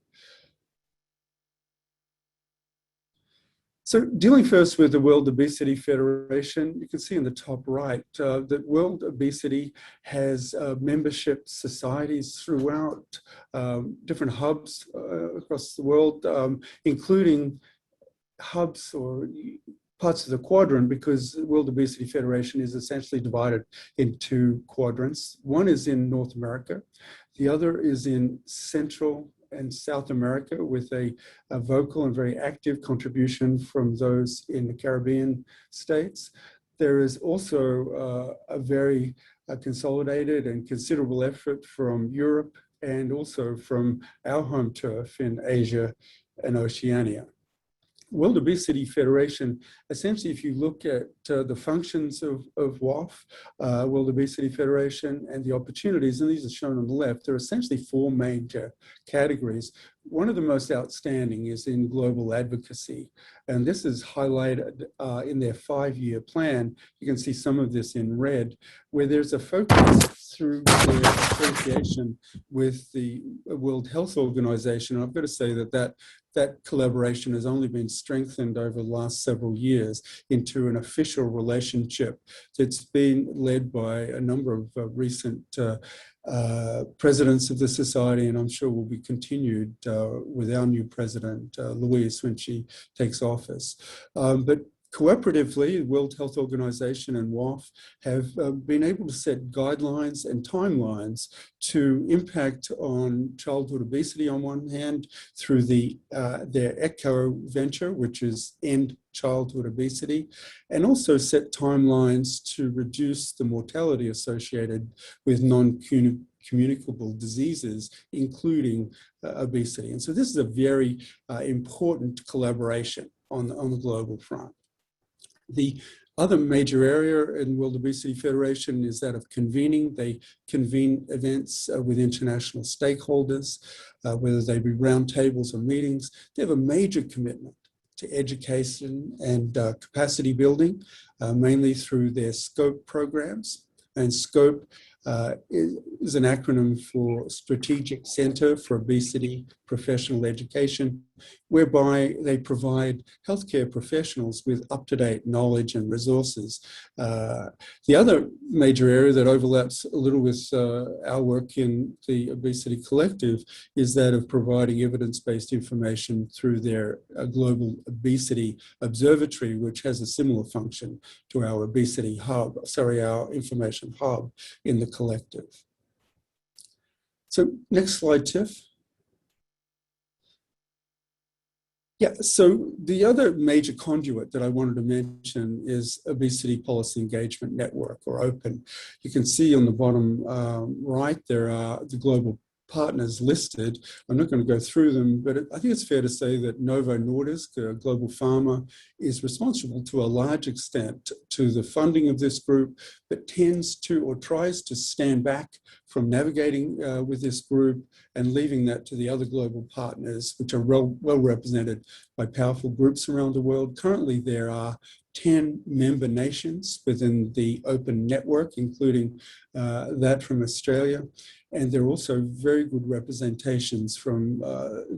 So dealing first with the World Obesity Federation, you can see in the top right that World Obesity has membership societies throughout different hubs across the world, including hubs or parts of the quadrant, because the World Obesity Federation is essentially divided into quadrants. One is in North America, the other is in Central and South America, with a vocal and very active contribution from those in the Caribbean states. There is also a very consolidated and considerable effort from Europe and also from our home turf in Asia and Oceania. World Obesity Federation, essentially, if you look at the functions of WOF, World Obesity Federation, and the opportunities, and these are shown on the left, there are essentially four major categories. One of the most outstanding is in global advocacy, and this is highlighted in their 5-year plan. You can see some of this in red, where there's a focus through their association with the World Health Organization. I've got to say that collaboration has only been strengthened over the last several years into an official relationship that's been led by a number of recent presidents of the society, and I'm sure will be continued with our new president, Louise, when she takes office. But cooperatively, the World Health Organization and WOF have been able to set guidelines and timelines to impact on childhood obesity on one hand through their ECHO venture, which is End Childhood Obesity, and also set timelines to reduce the mortality associated with non-communicable diseases, including obesity. And so this is a very important collaboration on the global front. The other major area in World Obesity Federation is that of convening. They convene events with international stakeholders, whether they be roundtables or meetings. They have a major commitment to education and capacity building, mainly through their SCOPE programs. And SCOPE is an acronym for Strategic Center for Obesity Professional Education, whereby they provide healthcare professionals with up-to-date knowledge and resources. The other major area that overlaps a little with our work in the Obesity Collective is that of providing evidence-based information through their global obesity observatory, which has a similar function to our obesity hub, our information hub in the collective. So next slide, Tiff. Yeah, so the other major conduit that I wanted to mention is Obesity Policy Engagement Network, or OPEN. You can see on the bottom right, there are the global partners listed. I'm not going to go through them, but I think it's fair to say that Novo Nordisk, Global Pharma, is responsible to a large extent to the funding of this group, but tends to or tries to stand back from navigating with this group and leaving that to the other global partners, which are well represented by powerful groups around the world. Currently, there are 10 member nations within the Open Network, including that from Australia. And there are also very good representations from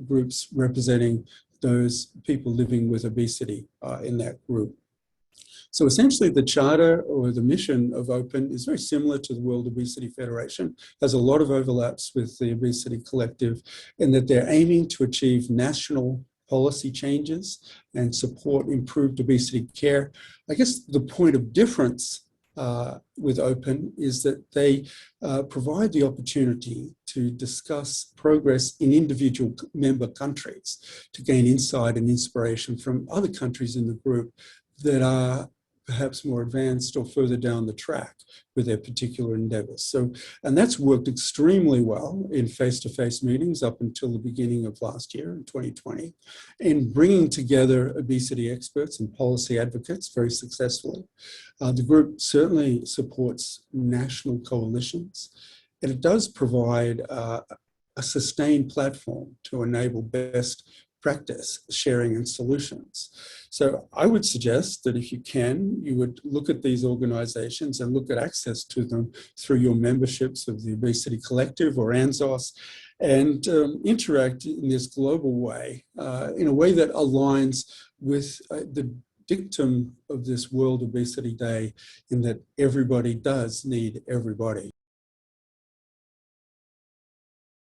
groups representing those people living with obesity in that group. So essentially the charter or the mission of OPEN is very similar to the World Obesity Federation, has a lot of overlaps with the Obesity Collective, in that they're aiming to achieve national policy changes and support improved obesity care. I guess the point of difference with OPEN is that they provide the opportunity to discuss progress in individual member countries to gain insight and inspiration from other countries in the group that are perhaps more advanced or further down the track with their particular endeavors. So, and that's worked extremely well in face-to-face meetings up until the beginning of last year in 2020, in bringing together obesity experts and policy advocates very successfully. The group certainly supports national coalitions, and it does provide a sustained platform to enable best practice sharing and solutions. So I would suggest that if you can, you would look at these organizations and look at access to them through your memberships of the Obesity Collective or ANZOS, and interact in this global way, in a way that aligns with the dictum of this World Obesity Day, in that everybody does need everybody.